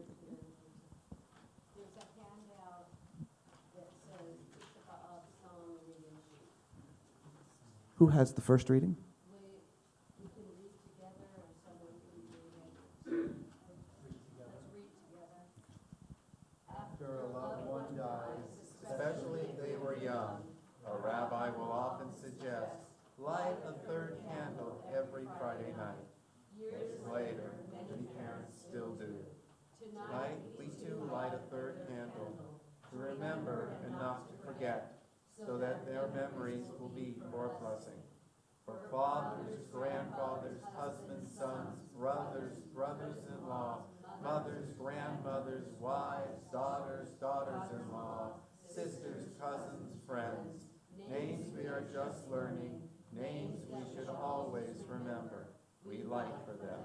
that says Tisha B'Av song reading sheet. Who has the first reading? We can read together, or someone can read it. Let's read together. After a loved one dies, especially if they were young, a rabbi will often suggest, light a third candle every Friday night. Years later, many parents still do. Tonight, we too light a third candle to remember and not to forget, so that their memories will be for a blessing. For fathers, grandfathers, husbands, sons, brothers, brothers-in-law, mothers, grandmothers, wives, daughters, daughters-in-law, sisters, cousins, friends, names we are just learning, names we should always remember. We light for them.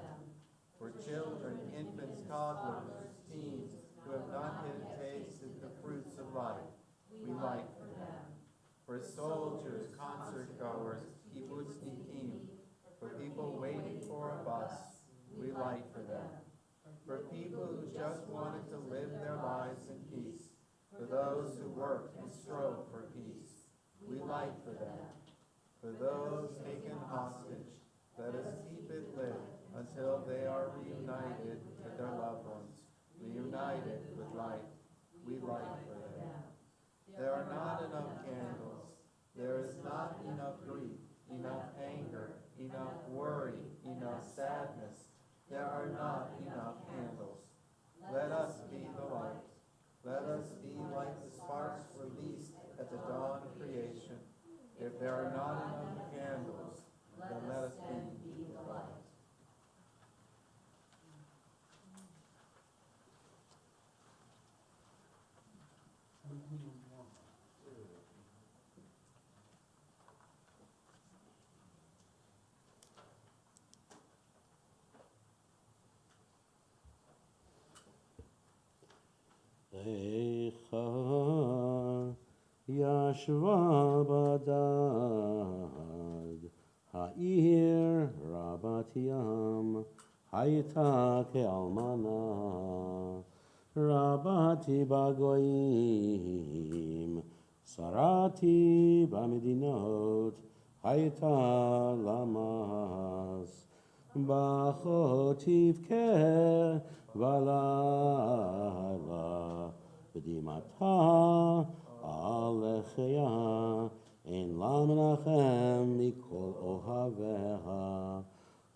For children, infants, toddlers, teens, who have not yet tasted the fruits of life, we light for them. For soldiers, concert goers, kibbutznikim, for people waiting for a bus, we light for them. For people who just wanted to live their lives in peace, for those who work and strove for peace, we light for them. For those taken hostage, let us keep it lit until they are reunited with their loved ones, reunited with light. We light for them. There are not enough candles. There is not enough grief, enough anger, enough worry, enough sadness. There are not enough candles. Let us be the light. Let us be like the sparks released at the dawn of creation. If there are not enough candles, then let us be the light. ישבה בדד, העיר רבת ים, הייתה כאלמנה, רבתי בגויים, שרתי במדינות, הייתה למס, בכה תבכה בלילה, בדמעתה על לחיה, אין לה מנחם מכל אוהביה,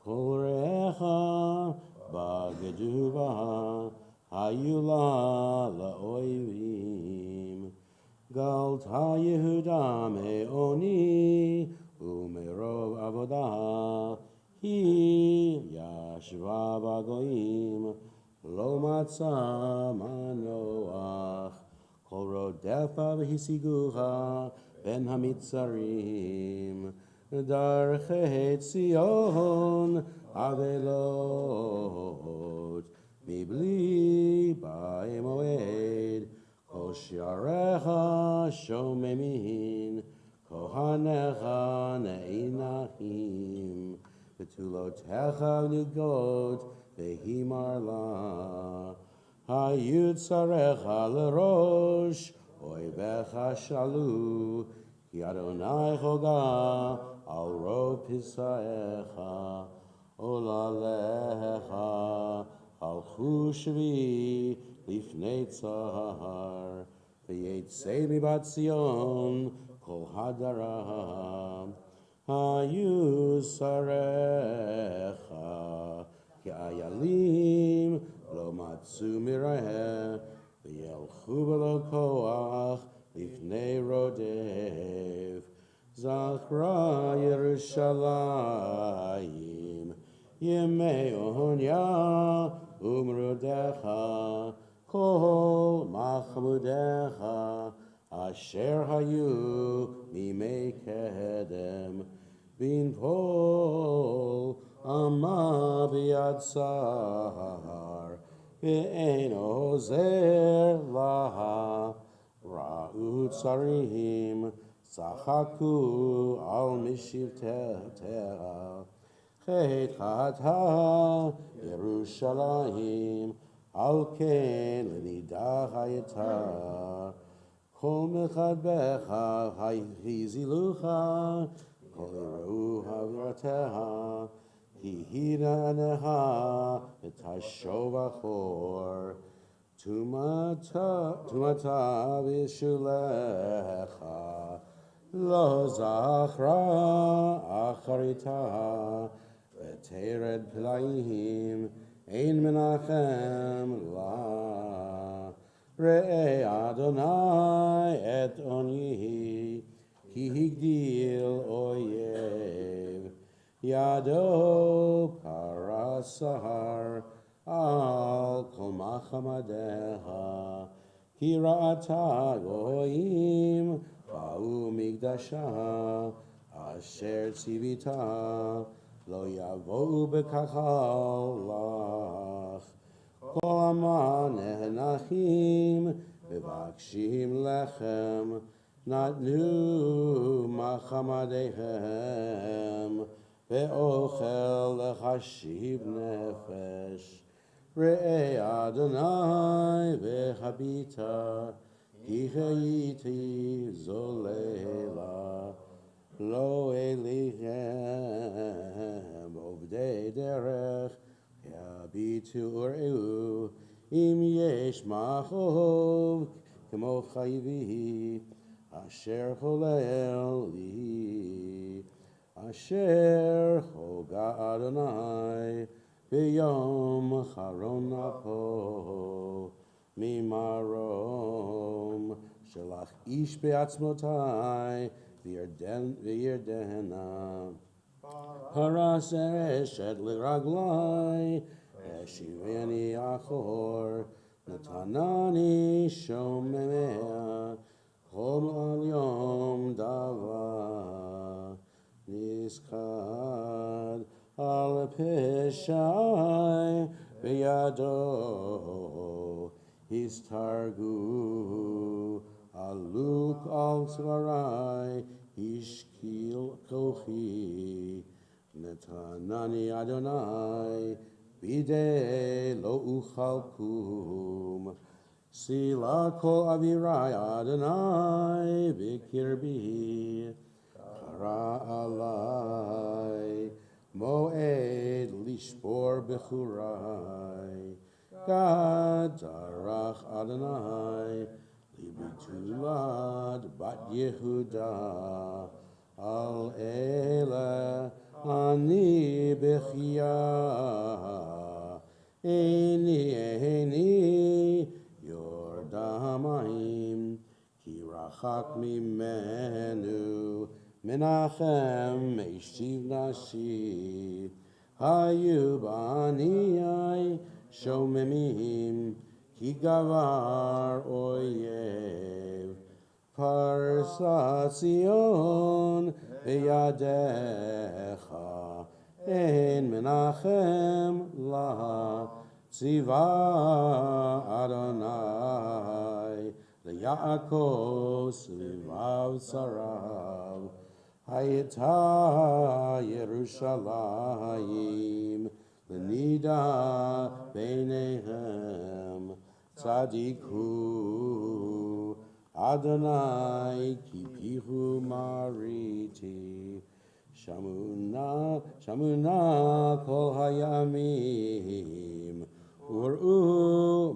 כל רעך בגדו בה, היו לה לאויבים. גלתה יהודה מעוני ומרוב עבודה, היא ישבה בגויים, לא מצא מנוח, כל רודפה והשיגוה בין המצרים. דרכי ציון אבלות, מבלי באי מועד, כל שעריך שוממים, כהניך נאנחים, בתולותיך נוגות והימר לה. היו צריך לראש, אויביך שאלו, כי אדוני חוגה על רוב פשעיך, עולליך הלכו שבי לפני צהר, ויצא מבת ציון כל הדרה. היו שריך כאיילים, לא מצאו מרעה, וילכו בלא כוח לפני רודף. זכרה ירושלים ימי עוניה ומרודך, כל מחמודיך אשר היו מימי קדם, בנפול עמה ביד צר, ואין עוזר לה. ראו צרים, צחקו על משבטיה, חטאתה ירושלים, על כן לנידה הייתה. כל מחבך הזילוך, כל יראו עבירתיה, כי עניה ותשוב אחור. טומאתה בשולך, לא זכרה אחריתה, ותרד פלאים, אין מנחם לה. ראה אדוני את עוני, כי הגדיל אויב, ידו פרס סהר על כל מחמדיה, כי ראתה גויים באו מקדשה, אשר ציוותה לא יבואו בקהל לך. כל עמה נאנחים מבקשים לחם, נתנו מחמדיהם, ואוכל לחשיב נפש. ראה אדוני והביטה, כי הייתי זוללה. לא אליהם עובדי דרך, הביטו וראו, אם יש מחוב כמו חייבי, אשר חולל לי. אשר חוגה אדוני ביום אחרון אפו, ממרום שלח איש בעצמותי וירדנה. פרס אשת לרגלי, השיבני אחור, נתנני שוממיה, חום על יום דבה. נזכד על פשעי בידו, הסתרגו Aluk al tzvarai, ishkil kochi. Netanani Adonai, bide lo uchal kum. Sila kol avirai Adonai, bikirbi. Kara alai, moed lishbor bechurai. Gad darach Adonai, libitulad bat Yehuda. Al ele ani bechia, eni yordamaim, ki rachak mimenu, menachem eshiv nashi, hayu b'aniyai shomemim, ki gavar oyev. Parsa Zion beyadecha, en menachem la tziva Adonai, leYaakov svivav sarav, hayeta Yerushalayim, lenida beinehem, tzadiku. Adonai kipihu mariti, shamuna kol hayamim, uru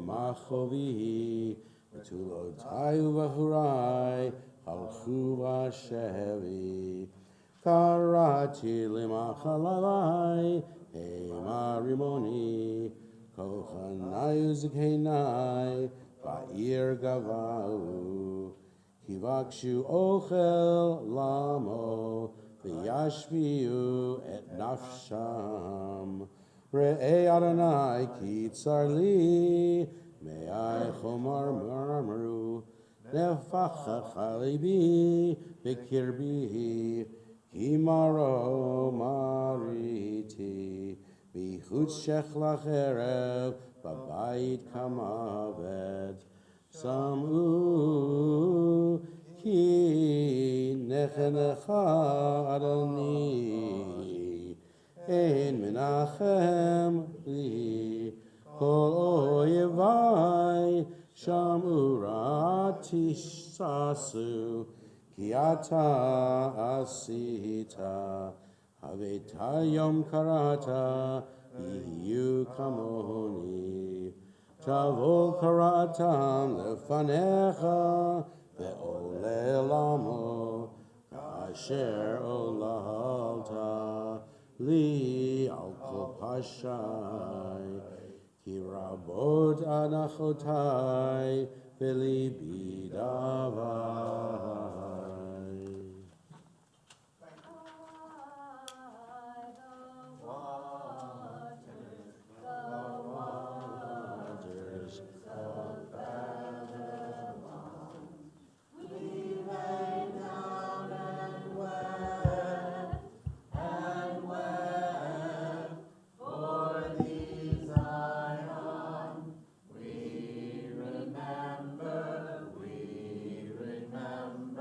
machovi, betulotayu vahurai, halchu vashevi, karati limachalavai, hema rimoni, kochanayu zkenai, Ba'ir gavau, kivakshu ochel lamo, v'yashviu et nafsham. Re'ei Adonai ki tzar li, me'ai chomar marmaru, nefachach libi b'kirbi, ki maro mariti, b'chutz shechlach erev, Babayit kamaved, samu ki nechenecha Adoni, ein menachem li, kol oyevai shamu ratishasu, ki ata asita, haveta yom karata, Iyu kamoni, tavo karatam lefanecha, ve'ole lamo, kasher olalta, li al kol pashai, ki rabot anachotai, velibi davai. Remember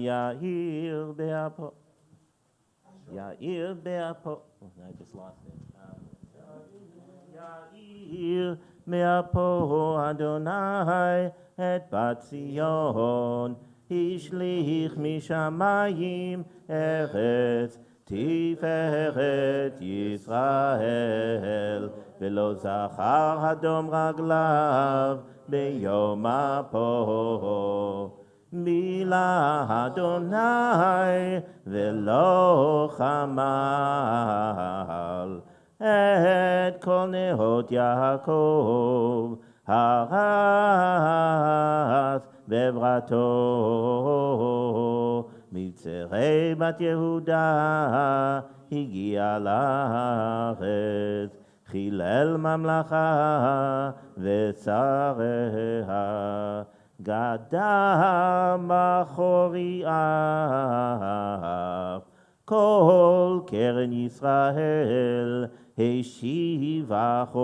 Yair Be'apo. Yair Be'apo. Oh, I just lost it. Yair Be'apo Adonai et Bat Zion. Ishlich mishamayim eretz tiferet Yisrael. Velo zachar hadom raglav beyom apo. Mila Adonai velo chamal et kol nehot Yaakov harath bebrato מבצרי בת יהודה הגיע לארץ חילל ממלכה וצריה גדה מחוריו כל קרן ישראל השיב אחור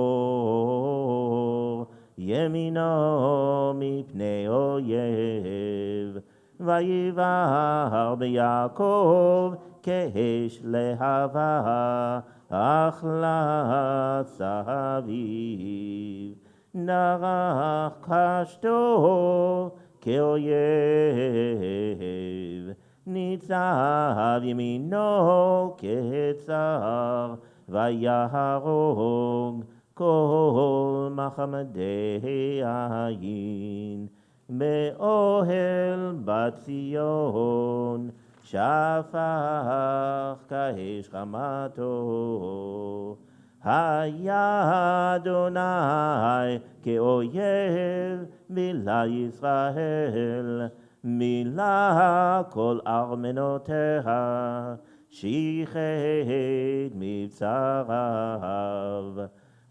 ימינו מפני אויב ויבער ביעקב כאש להבה אכלה סביב נרח קשתו כאויב ניצב ימינו כצר ויהרוג כל מחמדי העין באוהל בת ציון שפך כאש חמתו היה אדוני כאויב מילא ישראל מילא כל ארמנותיה שיחד מבצריו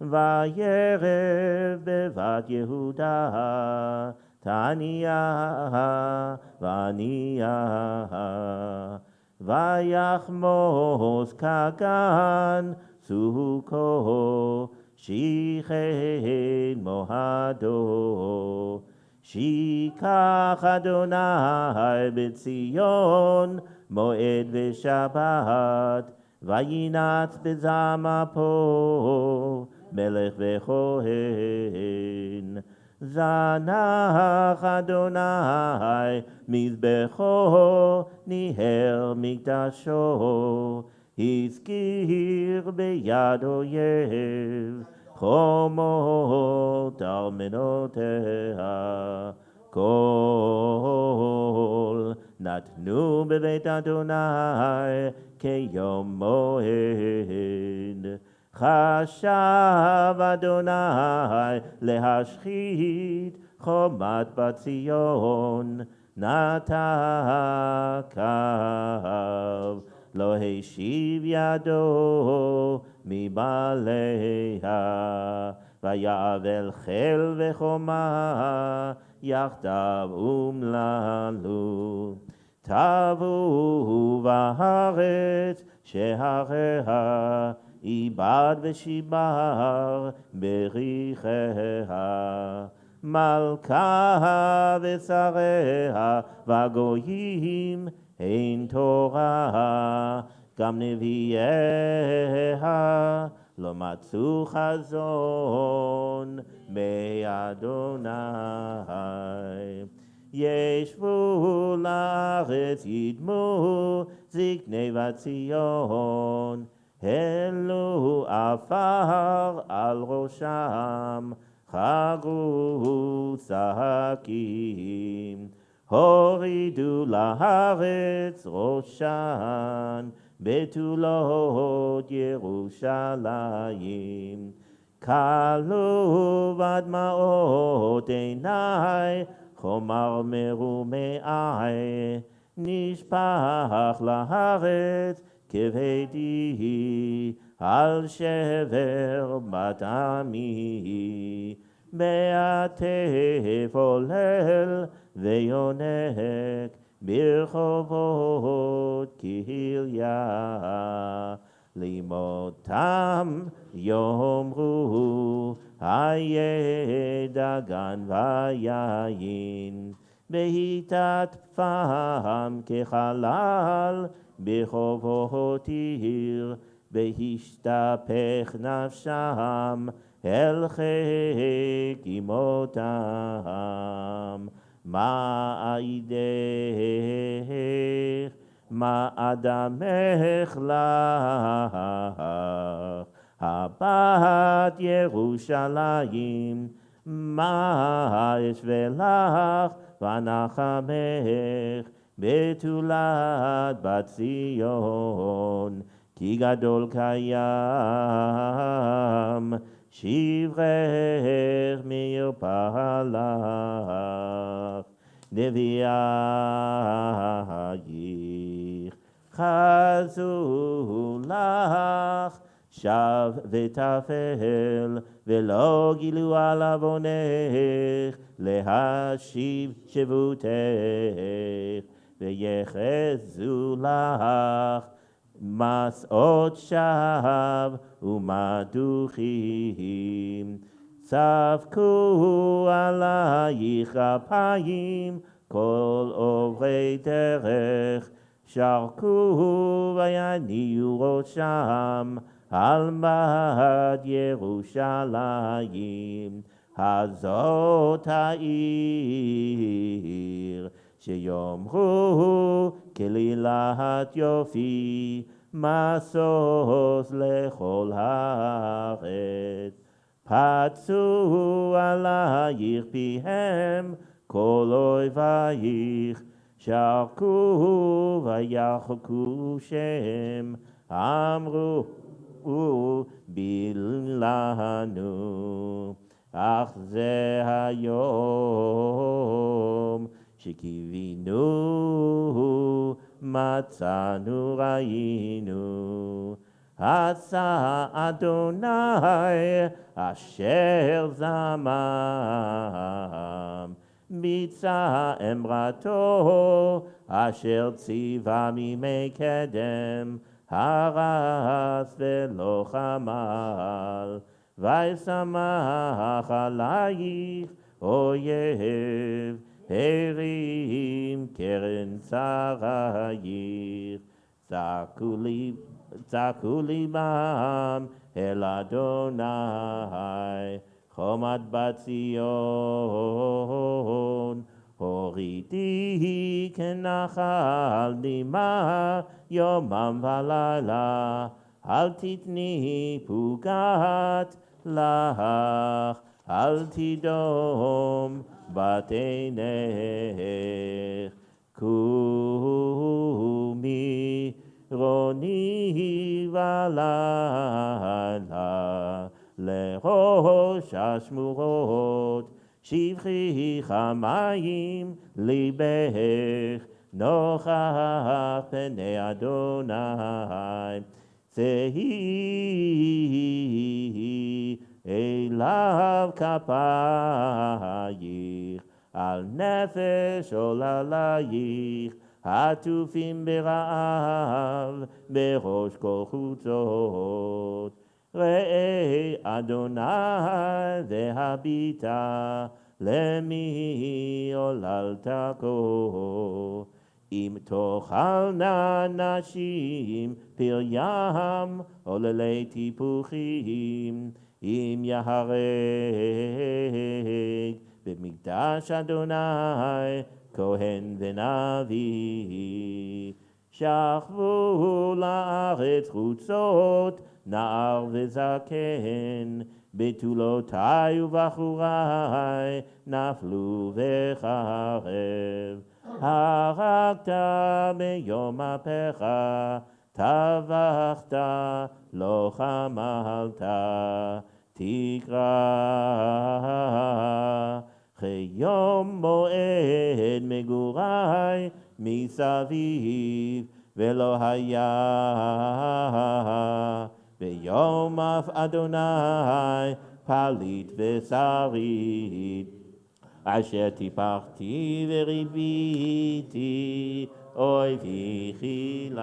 וירב בבת יהודה תניה ועניה ויחמוס כגן סוכו שיחד מועדו שיקח אדוני בציון מועד ושבת וינץ בזעם אפו מלך וכהן זנח אדוני מזבחו ניהר מקדשו הזכיר ביד אויב חומות ארמנותיה כל נתנו בבית אדוני כיום מועד חשב אדוני להשחית חומת בת ציון נטע קו לא השיב ידו מבעליה ויעבל חיל וחומה יחדיו אומללו טבעו בארץ שעריה איבד ושיבר בריחיה מלכה ושריה והגויים אין תורה גם נביאיה לא מצאו חזון מאדוני ישבו לארץ ידמו זקני בת ציון העלו עפר על ראשם חגרו שקים הורידו לארץ ראשן בתולות ירושלים כלו בדמעות עיני חומר מרומעי נשפך לארץ כבדי על שבר בת עמי בעטף עולל ויונק ברחובות קהיליה למותם יאמרו הידע גן ויין, בעיטת פעם כחלל, בחובות עיר, בהשתפך נפשם, אל חיק אמותם. מה עידך, מה אדמך לך, הבת ירושלים, מה אשווה לך ונחמך, בתולת בת ציון, כי גדול קיים, שברך מרפא לך, נביאייך חזו לך, שב ותפל, ולא גילו על עוונך, להשיב שבותך, ויחזו לך מסעות שווא ומדוכים. צפקו עלייך אפיים כל עוברי דרך, שרקו ויניעו ראשם על מד ירושלים. הזאת העיר שיאמרו כלילת יופי, משוש לכל הארץ. פצו עלייך פיהם כל אויבייך, שרקו ויחקו שם, אמרו בלענו. אך זה היום שקיווינו, מצאנו ראינו. עשה אדוני אשר זמם, ביצע אמרתו אשר ציווה מימי קדם, הרס ולא חמל. וישמח עלייך אויב, הרים קרן צרייך. צעקו ליבם אל אדוני, חומת בת ציון. הורידי כנחל נימה יומם ולילה, אל תתני פוגעת לך, אל תדום בת עינך. קומי רוני ולילה, לראש השמורות, שבחי חמים ליבך, נוכח פני אדוני. שאי אליו כפייך, על נפש עוללייך, עטופים ברעב, בראש כל חוצות. ראה אדוני והביטה, למי עוללת כה. אם תאכלנה נשים פריים, עוללי טיפוחים, אם יהרג במקדש אדוני כהן ונביא. שכבו לארץ חוצות, נער וזקן, בתולותיי ובחוריי נפלו בחרב. הרגת ביום אפיך, טבחת, לא חמלת, תקרא כיום מועד מגורי מסביב, ולא היה ביום אף אדוני פליט ושריד. אשר טיפחתי וריביתי, אויבי חילם.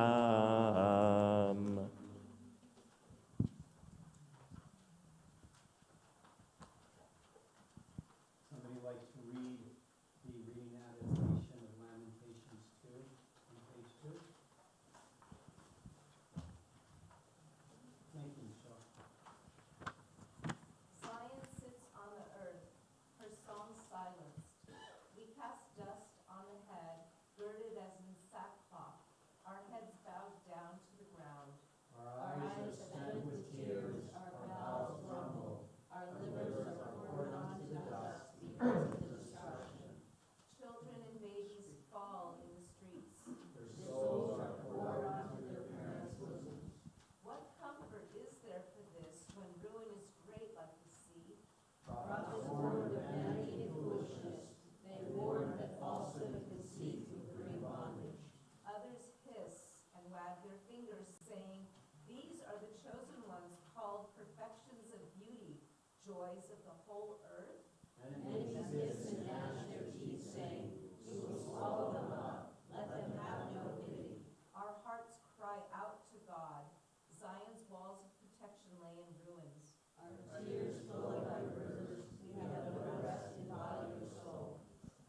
joys of the whole earth. Enemies hiss and gnash their teeth, saying, "We will swallow them up. Let them have no pity." Our hearts cry out to God. Zion's walls of protection lay in ruins. Our tears flow like rivers. We have no rest in body or soul.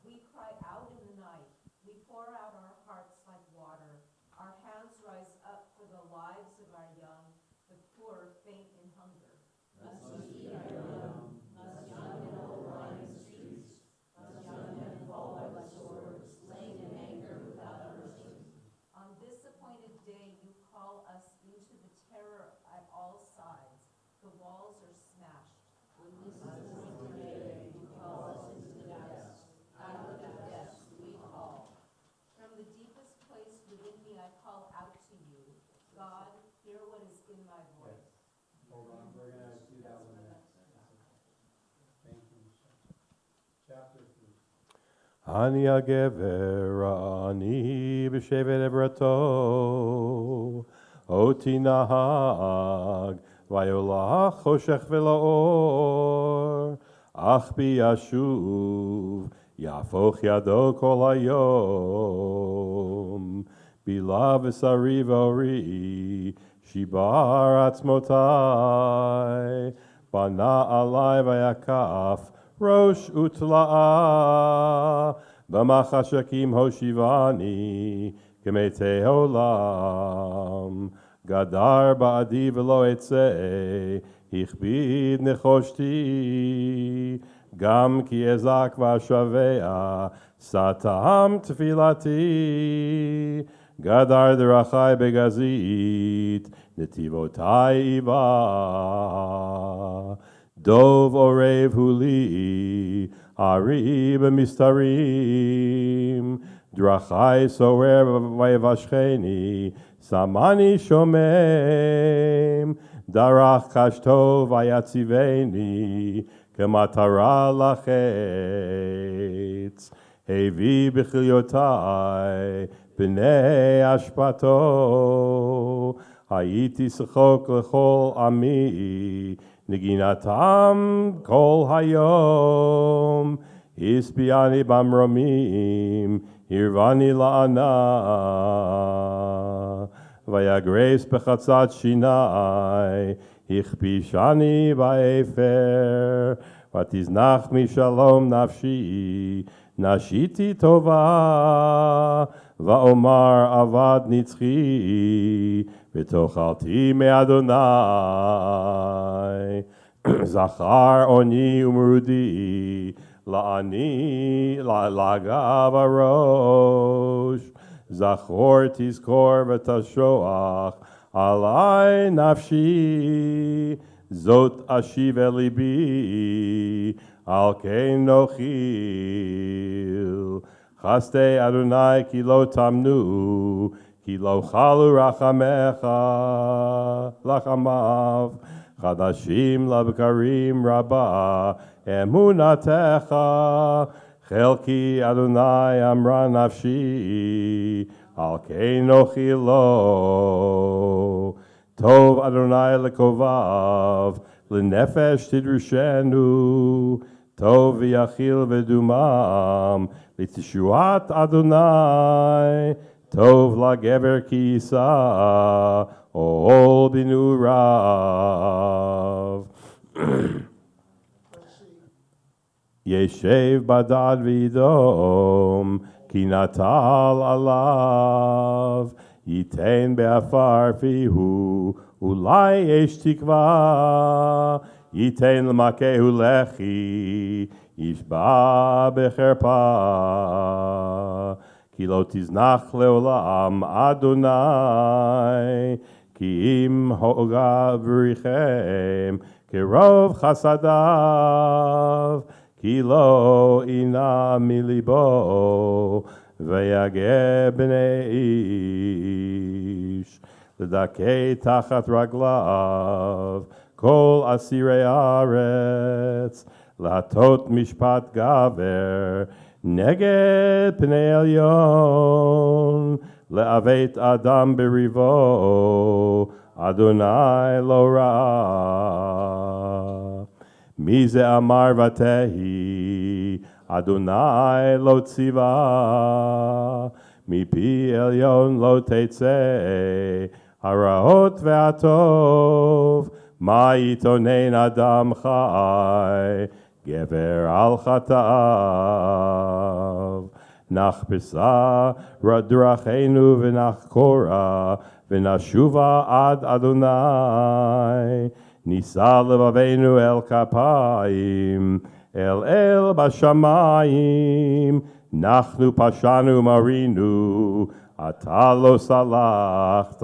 We cry out in the night. We pour out our hearts like water. Our hands rise up for the lives of our young. The poor faint in hunger. Must we eat our young? Must young and old lie in the streets? Must young men fall by the sword, slain in anger without mercy? On this appointed day, you call us into the terror at all sides. The walls are smashed. On this appointed day, you call us into the depths. Out of the depths we call. From the deepest place within me, I call out to you. God, hear what is in my voice. Hold on, we're gonna do that one next. Thank you, Michelle. Chapter 3. אני הגבר, אני בשבט עברתו, אותי נהג, ויולך חושך ולאור, אך בי ישוב, יהפוך ידו כל היום, בילה בשרי ואורי, שיבר עצמותי, בנה עלי ויקף, ראש ותלאה, במחשכים הושיבני, כמתי עולם. גדר בעדי ולא אצא, הכביד נחושתי, גם כי אזעק ואשבע, סתם תפילתי. גדר דרכי בגזית, נתיבותי איבה. דוב עורב הוא לי, ארי במסתרים, דרכי סורר ויבשכני, שמני שומם, דרך קשתו ויציבני, כמטרה לחץ. הביא בכליותי, בני אשפתו, הייתי שחוק לכל עמי, נגינתם כל היום, הספיעני במרומים, הרבני לענה, ויגרס בחצת שיני, הכפישני באפר, ותזנח משלום נפשי, נשיתי טובה, ואומר עבד נצחי, ותאכלתי מאדוני. זכר עוני ומרודי, לעני, לגב הראש. זכור תזכור ותשוח, עלי נפשי, זאת אשיב אל ליבי, על כן נאכיל. חסדי אדוני כי לא תמנו, כי לא חלו רחמיו, חדשים לבקרים רבה אמונתך. חלקי אדוני אמרה נפשי, על כן נאכילו. טוב אדוני לקרוביו, לנפש תדרשנו. טוב ויחיל ודומם, לתשועת אדוני. טוב לגבר כי יישא, עול בנעוריו. ישב בדד וידום, כי נטל עליו. ייתן באפר פיהו, אולי יש תקווה. ייתן למכהו לחי, ישבע בחרפה. כי לא תזנח לעולם אדוני, כי אם הוגה בריכם, כרוב חסדיו. כי לא עינה מליבו, ויגע בני איש. לדכא תחת רגליו, כל אסירי הארץ, להטות משפט גבר, נגד פני עליון, לעוות אדם בריבו, אדוני לא ראה. מי זה אמר ותהי, אדוני לא ציווה, מפי עליון לא תצא, הרעות והטוב, מה יתונן אדם חי, גבר על חטאיו. נחפשה דרכינו ונחקורה, ונשובה עד אדוני. נישא לבבינו אל כפיים, אל בשמיים. אנחנו פשענו מרינו, אתה לא סלחת.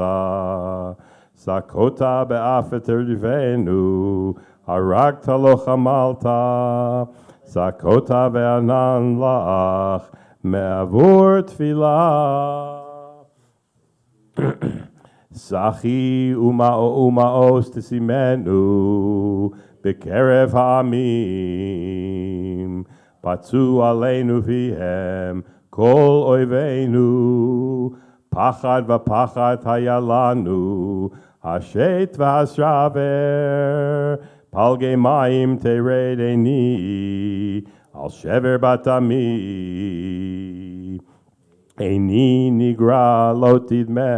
סקות באף את רדפנו, הרגת לא חמלת. סקות וענן לך, מעבור תפילה. סחי ומאוס תשימנו בקרב העמים. פצו עלינו פיהם כל אויבינו. פחד ופחד היה לנו, השט והשבר. פלגי מים תרד עיני, על שבר בתמי. איני נגרע לא תדמה,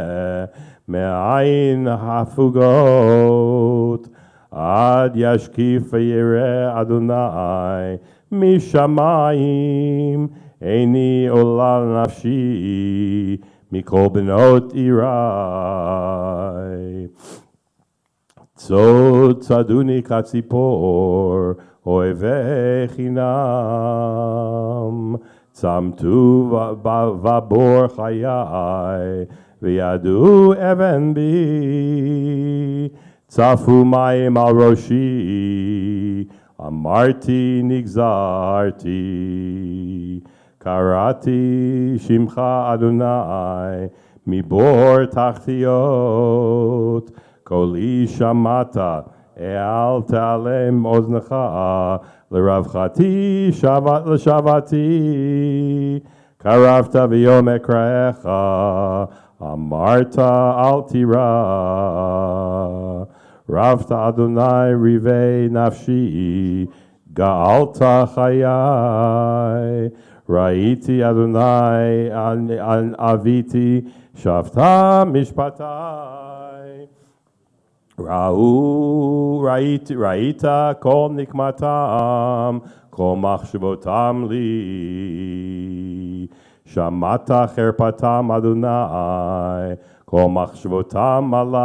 מעין הפוגות. עד ישקיף וירא אדוני משמיים. איני עולה נפשי מכל בנות עירי. צוד צדוני כציפור, אוהבי חינם. צמתו ובור חיי, וידעו אבן בי. צפו מים על ראשי, אמרתי נגזרתי. קראתי שמך אדוני, מבור תחתיות. קולי שמעת, אל תעלם אוזנך, לרווחתי שבת לשבתי. קרבת ביום אקראך, אמרת אל תירא. רבת אדוני ריבי נפשי, גאלת חיי. ראיתי אדוני אביתי, שבתה משפטי. ראית כל נקמתם, כל מחשבותם לי. שמעת חרפתם אדוני, כל מחשבותם עלי.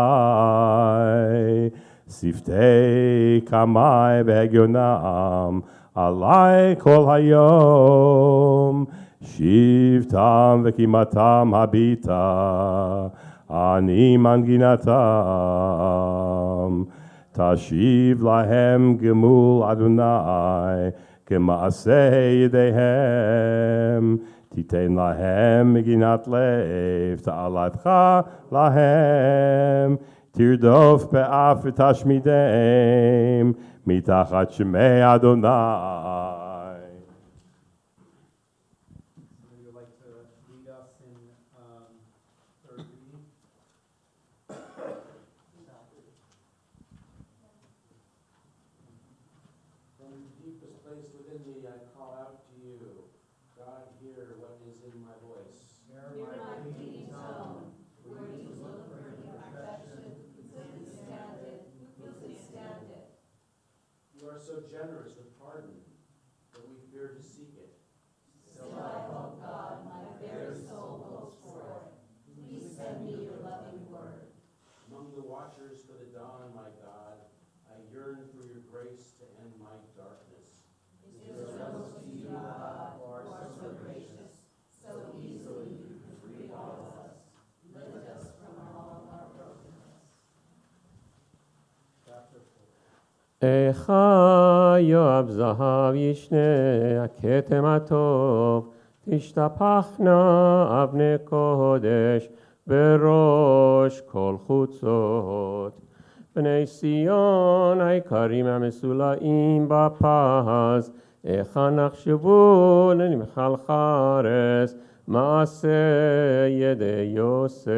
שפתי קמי והגיונם, עלי כל היום. שבתם וקימתם הביטה, אני מנגינתם. תשיב להם גמול אדוני, כמעשה ידיהם. תיתן להם מגינת לב, תעלתך להם. תרדוף באף ותשמידם, מתחת שמי אדוני. Would you like to lead us in third reading? From the deepest place within me, I call out to you. God, hear what is in my voice. Hear my pleading tone, where you look for your perfection, who can stand it, who can stand it. You are so generous with pardon that we fear to seek it. Still I hope, God, my very soul hopes for it. Please send me your loving word. Among the watchers for the dawn, my God, I yearn for your grace to end my darkness. Israel's to you, God, who are so gracious, so easily you can free all of us. Lift us from all our brokenness. Chapter 4. איכה יואב זהב ישנה, הכתם הטוב, תשתפכנה אבני קודש, בראש כל חוצות. בני ציון היקרים המסולאים בפז, איכה נחשבו לנמחל חרס, מעשה ידי יוסר.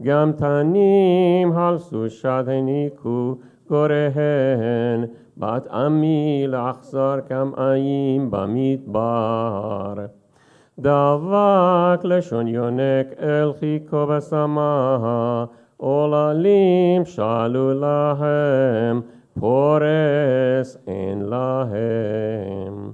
גם תנים הלסו שד הניקו, גורהן, בת עמי לאכזר כמאים במדבר. דבק לשון יונק אל חיכו בשמה, עוללים שאלו להם, פורס אין להם.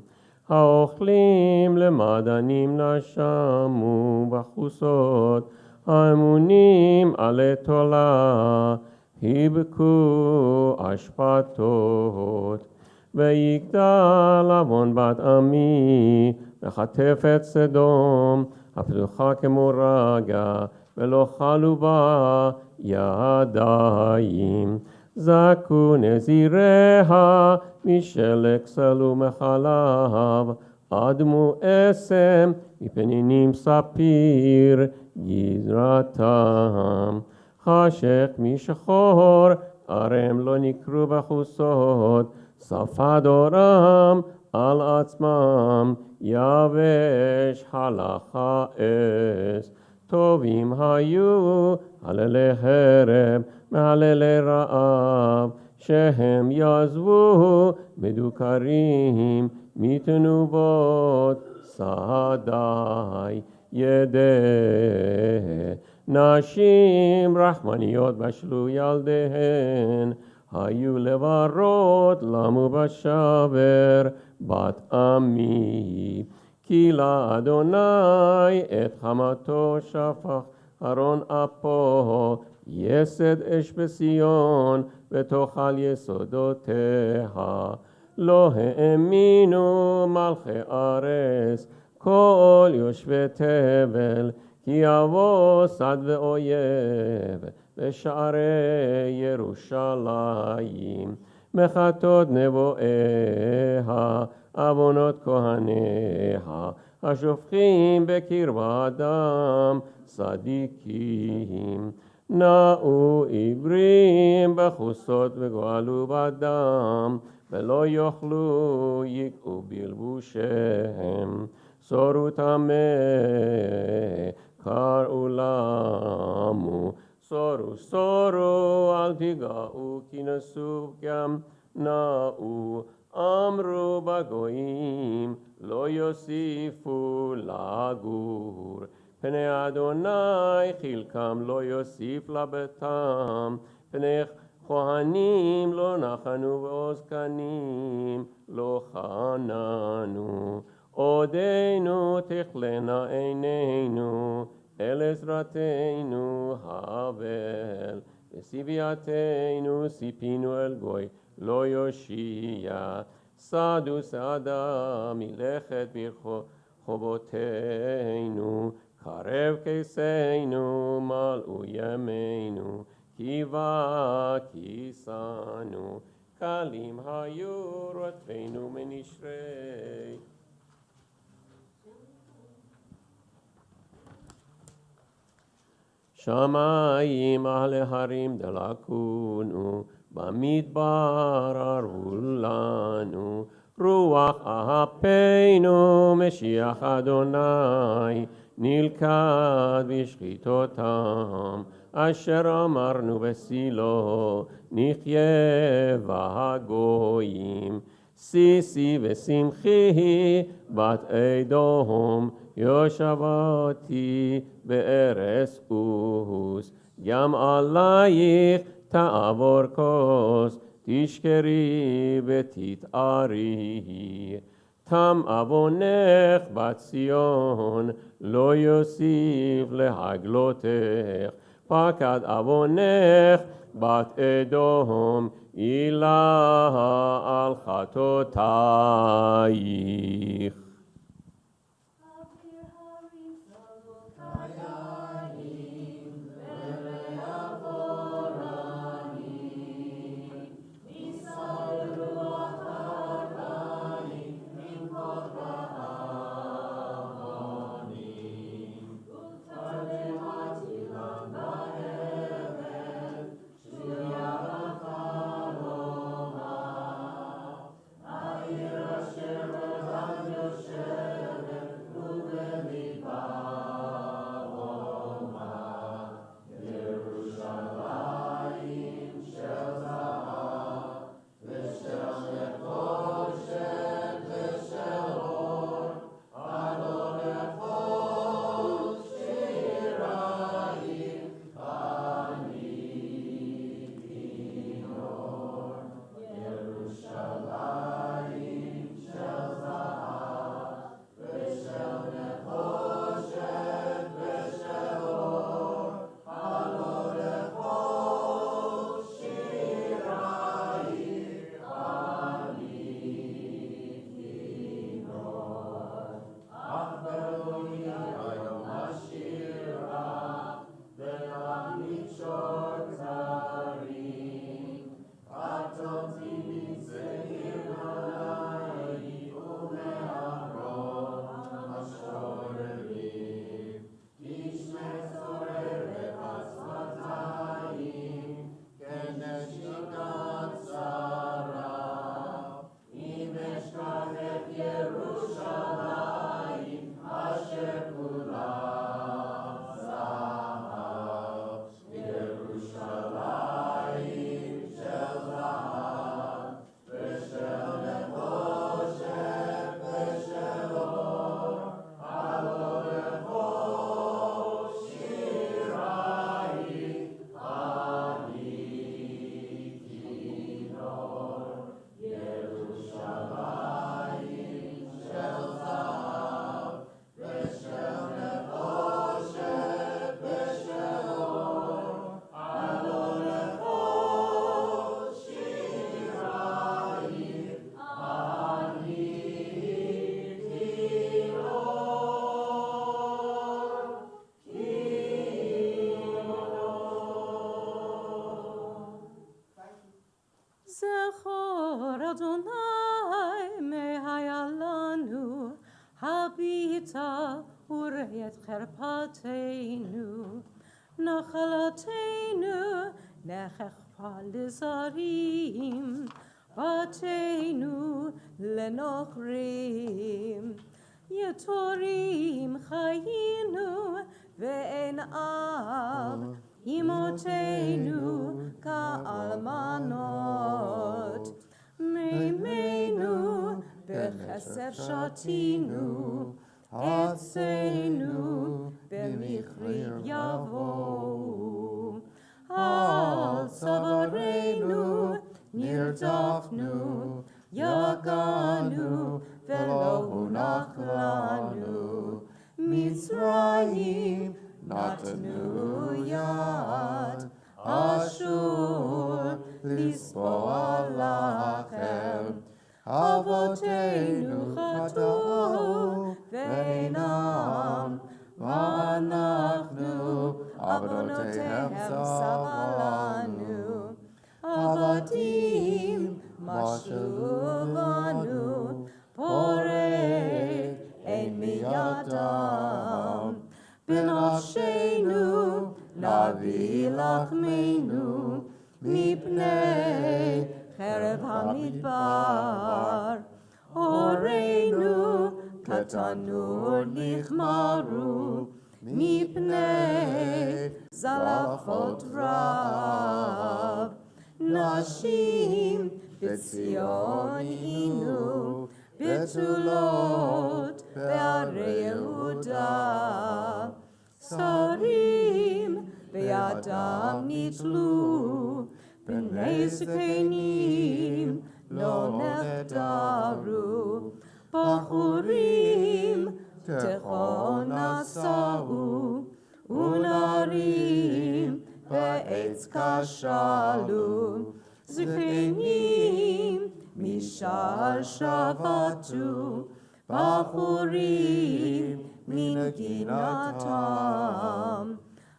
האוכלים למדנים נשמו בחוסות, האמונים עלי תולה, היבקו אשפתות. ויגדל עוון בת עמי, וחטפת סדום, הפתוחה כמו רגע, ולא חלו בה ידיים. זכו נזיריה, משלג סלו מחלב, אדמו אסם, מפנינים ספיר, גזרתם. חשך משחור, ערם לא נקרו בחוסות, ספד אורם על עצמם, יבש הלך האש. טובים היו הללי חרב, מהללי רעב, שהם יעזבו מדוכרים, מתנובות שדי. ידי נשים רחמניות בשלו ילדיהן, היו לברות למו בשבר, בת עמי. כי לאדוני את חמתו שפך ארון אפו, יסד אש בציון ותאכל יסודותיה. לא האמינו מלכי ארץ, כל יושבי תבל, כי יבוא שד ואויב בשערי ירושלים. מחטות נבואיה, עוונות כהניה, השופכים בקרבה דם צדיקים. נאו עברים בחוסות וגואלו בדם, ולא יאכלו יקעו בלבושיהם. סורו טמא, קראו למו, סורו אל תיגעו, כי נסוב גם נאו. אמרו בגויים, לא יוסיפו לגור. פני אדוני חלקם לא יוסיף לביתם, פני כהנים לא נחנו ועוז קנים לא חננו. עודנו תכלנה עינינו, אל עזרתנו הבל. בסביעתנו סיפינו אל גוי, לא יושיע. סעדו סעדה מלאכת ברחובותינו, קרב כיסנו מלאו ימינו, כי בא כיסנו. קלים היו רודפינו מנשרי. שמיים על ההרים דלקונו, במדבר ערבו לנו. רוח אפינו משיח אדוני, נלכד בשחיתותם. אשר אמרנו בסילו, נחיה והגויים. סיסי ושמחי בת אדום, יושבתי בארץ אוס. גם עלייך תעבור כוס, תשכרי ותתארי. תם עוונך בציון, לא יוסיף להגלותך. פקד עוונך בת אדום, אילה על חטאותייך. Asher את חרפתנו, נחלתנו נכפה לזרים, בתינו לנוכרים. יתורים חיינו ואין אב, אמותינו כאלמנות. מימינו בחסר שתינו, אצלנו במחריב יבואו. על צווארנו נרדפנו, יגענו ולא הונח לנו. מצרים נתנו יד, אשור לספוע לכם. אבותינו חטאו ואינם, ואנחנו עוונותיהם שמה לנו. עבדים משלו בנו, פורק אין מידם. בנפשנו נביא לחמנו, מפני חרב המדבר. הורינו כתנור נחמרו, מפני זלעפות רב. נשים בציון עינו, בתולות בערי יהודה. שרים בידם נתלו, בני זקנים לא נחדרו. בחורים תיכון נשאו, ונערים בעץ כשלו. זקנים משער שבתו, בחורים מנגינתם.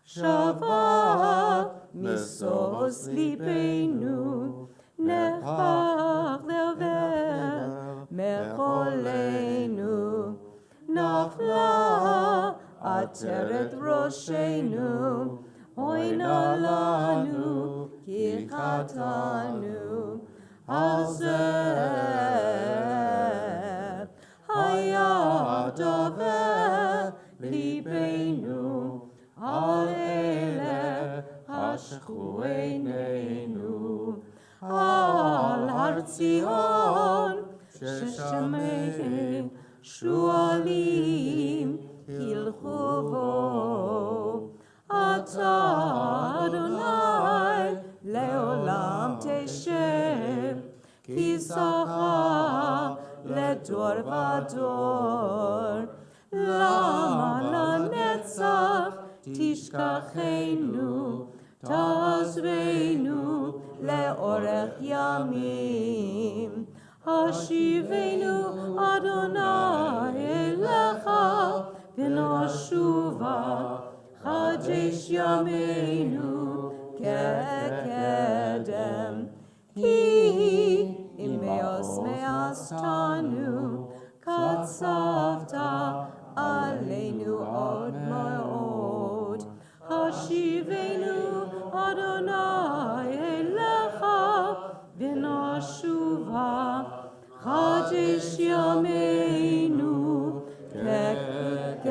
שבת משוש ליבנו, נכח לעבר מחולנו. נפלה עטרת ראשנו, אוי נא לנו כי חטאנו. על זה היה דובר ליבנו, על אלה חשכו עינינו. על הר ציון ששמי שועלים הלכו בו. אתה אדוני לעולם תשב, כיסאך לדור ודור. למה לנצח תשכחנו, תעזבנו לאורך ימים. השיבנו אדוני אליך ונשובה, חדש ימינו כקדם. כי אם מאסתנו קצבת עלינו עוד מאוד. השיבנו אדוני אליך ונשובה, חדש ימינו כקדם.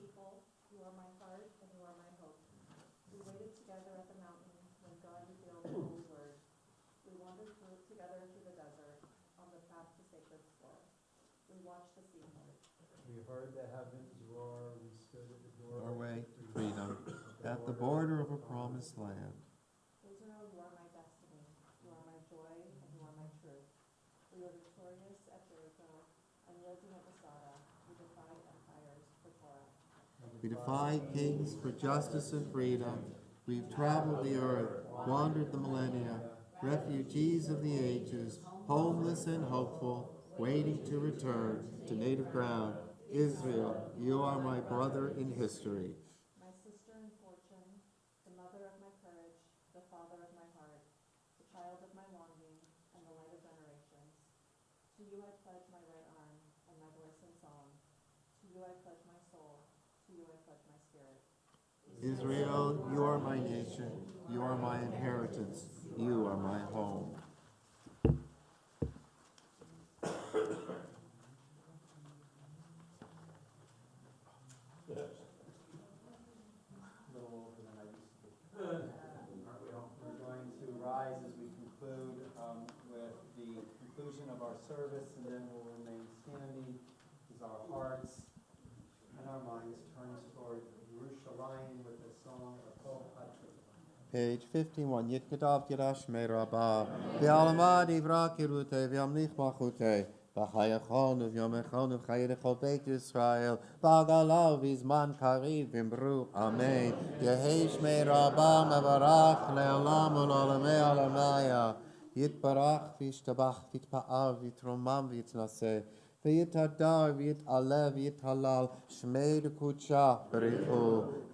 people, you are my heart, and you are my hope. We waited together at the mountain when God revealed the holy word. We wandered together through the desert on the path to sacred soil. We watched the sea part. We heard the heavens roar, we stood at the Doorway to freedom, at the border of a promised land. Israel, you are my destiny. You are my joy, and you are my truth. We were victorious at Jericho and yielding at Masada. We defied empires for Torah. We defied kings for justice and freedom. We've traveled the earth, wandered the millennia, refugees of the ages, homeless and hopeful, waiting to return to native ground. Israel, you are my brother in history. My sister in fortune, the mother of my courage, the father of my heart, the child of my longing, and the light of generations. To you I pledge my right arm and my voice in song. To you I pledge my soul. To you I pledge my spirit. Israel, you are my nation. You are my inheritance. You are my home. We're going to rise as we conclude with the conclusion of our service, and then we'll remain standing as our hearts and our minds turn toward Yerushalayim with the song of Kol HaTikva. Page 51. Yitkadav Yirash Meirabah. V'alamad Ivra Kirute V'yamlich Machute. V'chayachon V'yomechon V'chayedechol Beit Yisrael. V'agalav V'zman Kariv V'imru. Amen. Yehesh Meirabah Mevarach Le'olam U'olamei Alamaya. Yitbarach V'yishtabach V'yitpa'ar V'yitromam V'yitnaseh. V'yitadar v'yit'alev v'yithalal shmei d'kudsha b'richu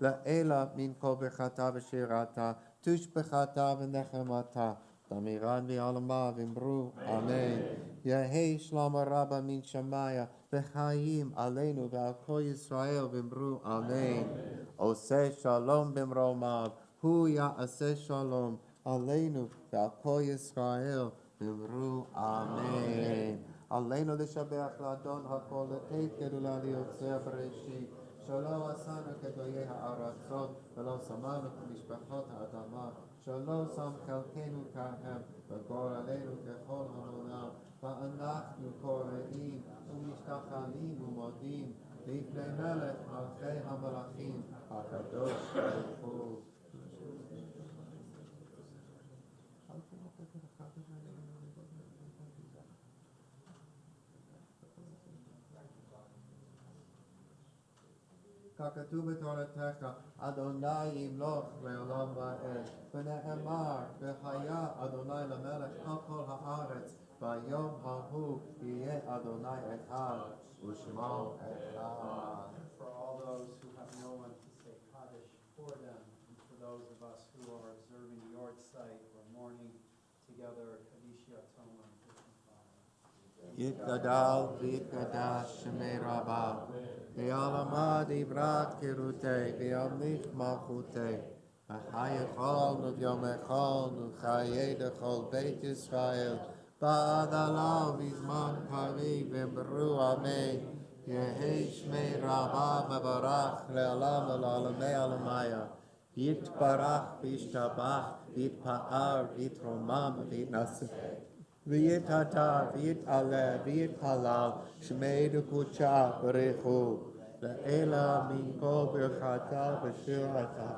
la'ela min kol bechata v'shirata tush bechata v'nechemata damiran v'alama v'imru amen Yehei shlama rabba min shamaya v'chayim aleinu v'al kol Yisrael v'imru amen Oseh shalom b'mromav hu ya'aseh shalom aleinu v'al kol Yisrael v'imru amen עלינו לשבח לאדון הכל לתת גדולה ליוצר בראשית שלא עשנו כגויי הארצות ולא שמנו כמשפחות האדמה שלא שם חלקנו כהם וגורלנו ככל המונם ואנחנו קוראים ומשתחלים ומודים לפני מלך מלכי המלכים הקדוש ברוך הוא ככתוב בתורתך, אדוני ימלוך לעולם ועד, ונאמר, וחיה אדוני למלך על כל הארץ, ביום ההוא יהיה אדוני אחד, ושמו אחד. For all those who have no one to say Kaddish for them, and for those of us who are observing the Yortzeit or mourning together, Kaddish Yatom on 55. יתגדל ויתקדש שמי רבה, ויעלמד עברת קירותי, וימליך מלכותי, וחייכון וביומכון, וחיי דכל בית ישראל, בעד עליו בזמן קריב, ואמרו אמן, יהי שמי רבה מברך לעולם ולעולמי עולמיה, יתברך וישתבח, ויתפאר, ויתרומם, ויתנשא. ויתהדר, ויתעלה, ויתהלל, שמי דקודשה בריחו, לאלה מן כל ברכתה ושירתה,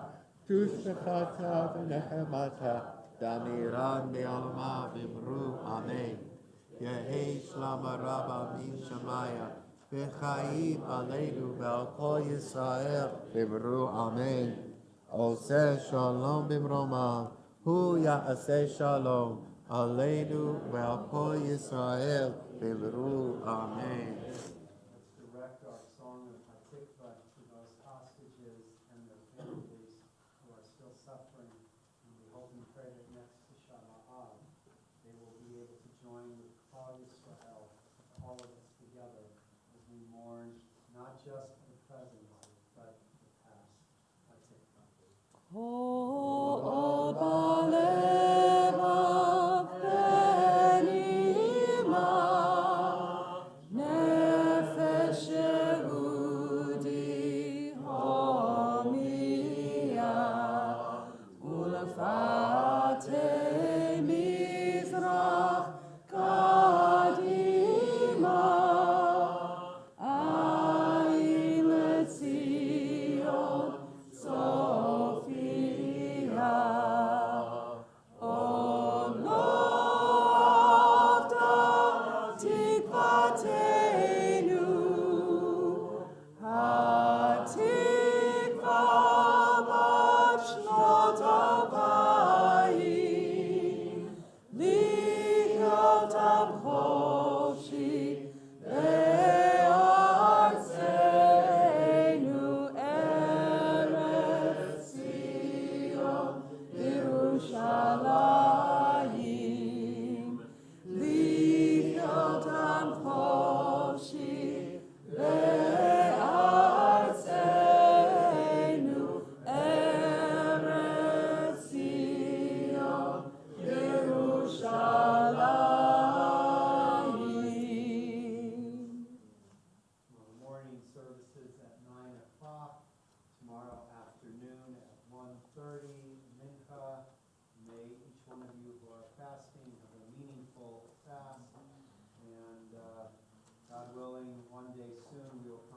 תושבחתה ונחמתה, דמירן בעלמה ואמרו אמן. יהי שלמה רבה מן שמיה, וחיים עלינו ועל כל ישראל, ואמרו אמן. עושה שלום במרומיו, הוא יעשה שלום. Aleinu ve'al kol Yisrael v'imru amen. Let's direct our song of HaTikva to those hostages and their families who are still suffering. And we hope and pray that next Tisha B'Av, they will be able to join with Klal Yisrael, all of us together, as we mourn not just the present, but the past. HaTikva. Oh, Baleva, Nefesh Yehudi, 4:30, Mincha. May each one of you who are fasting have a meaningful fast. And God willing, one day soon we will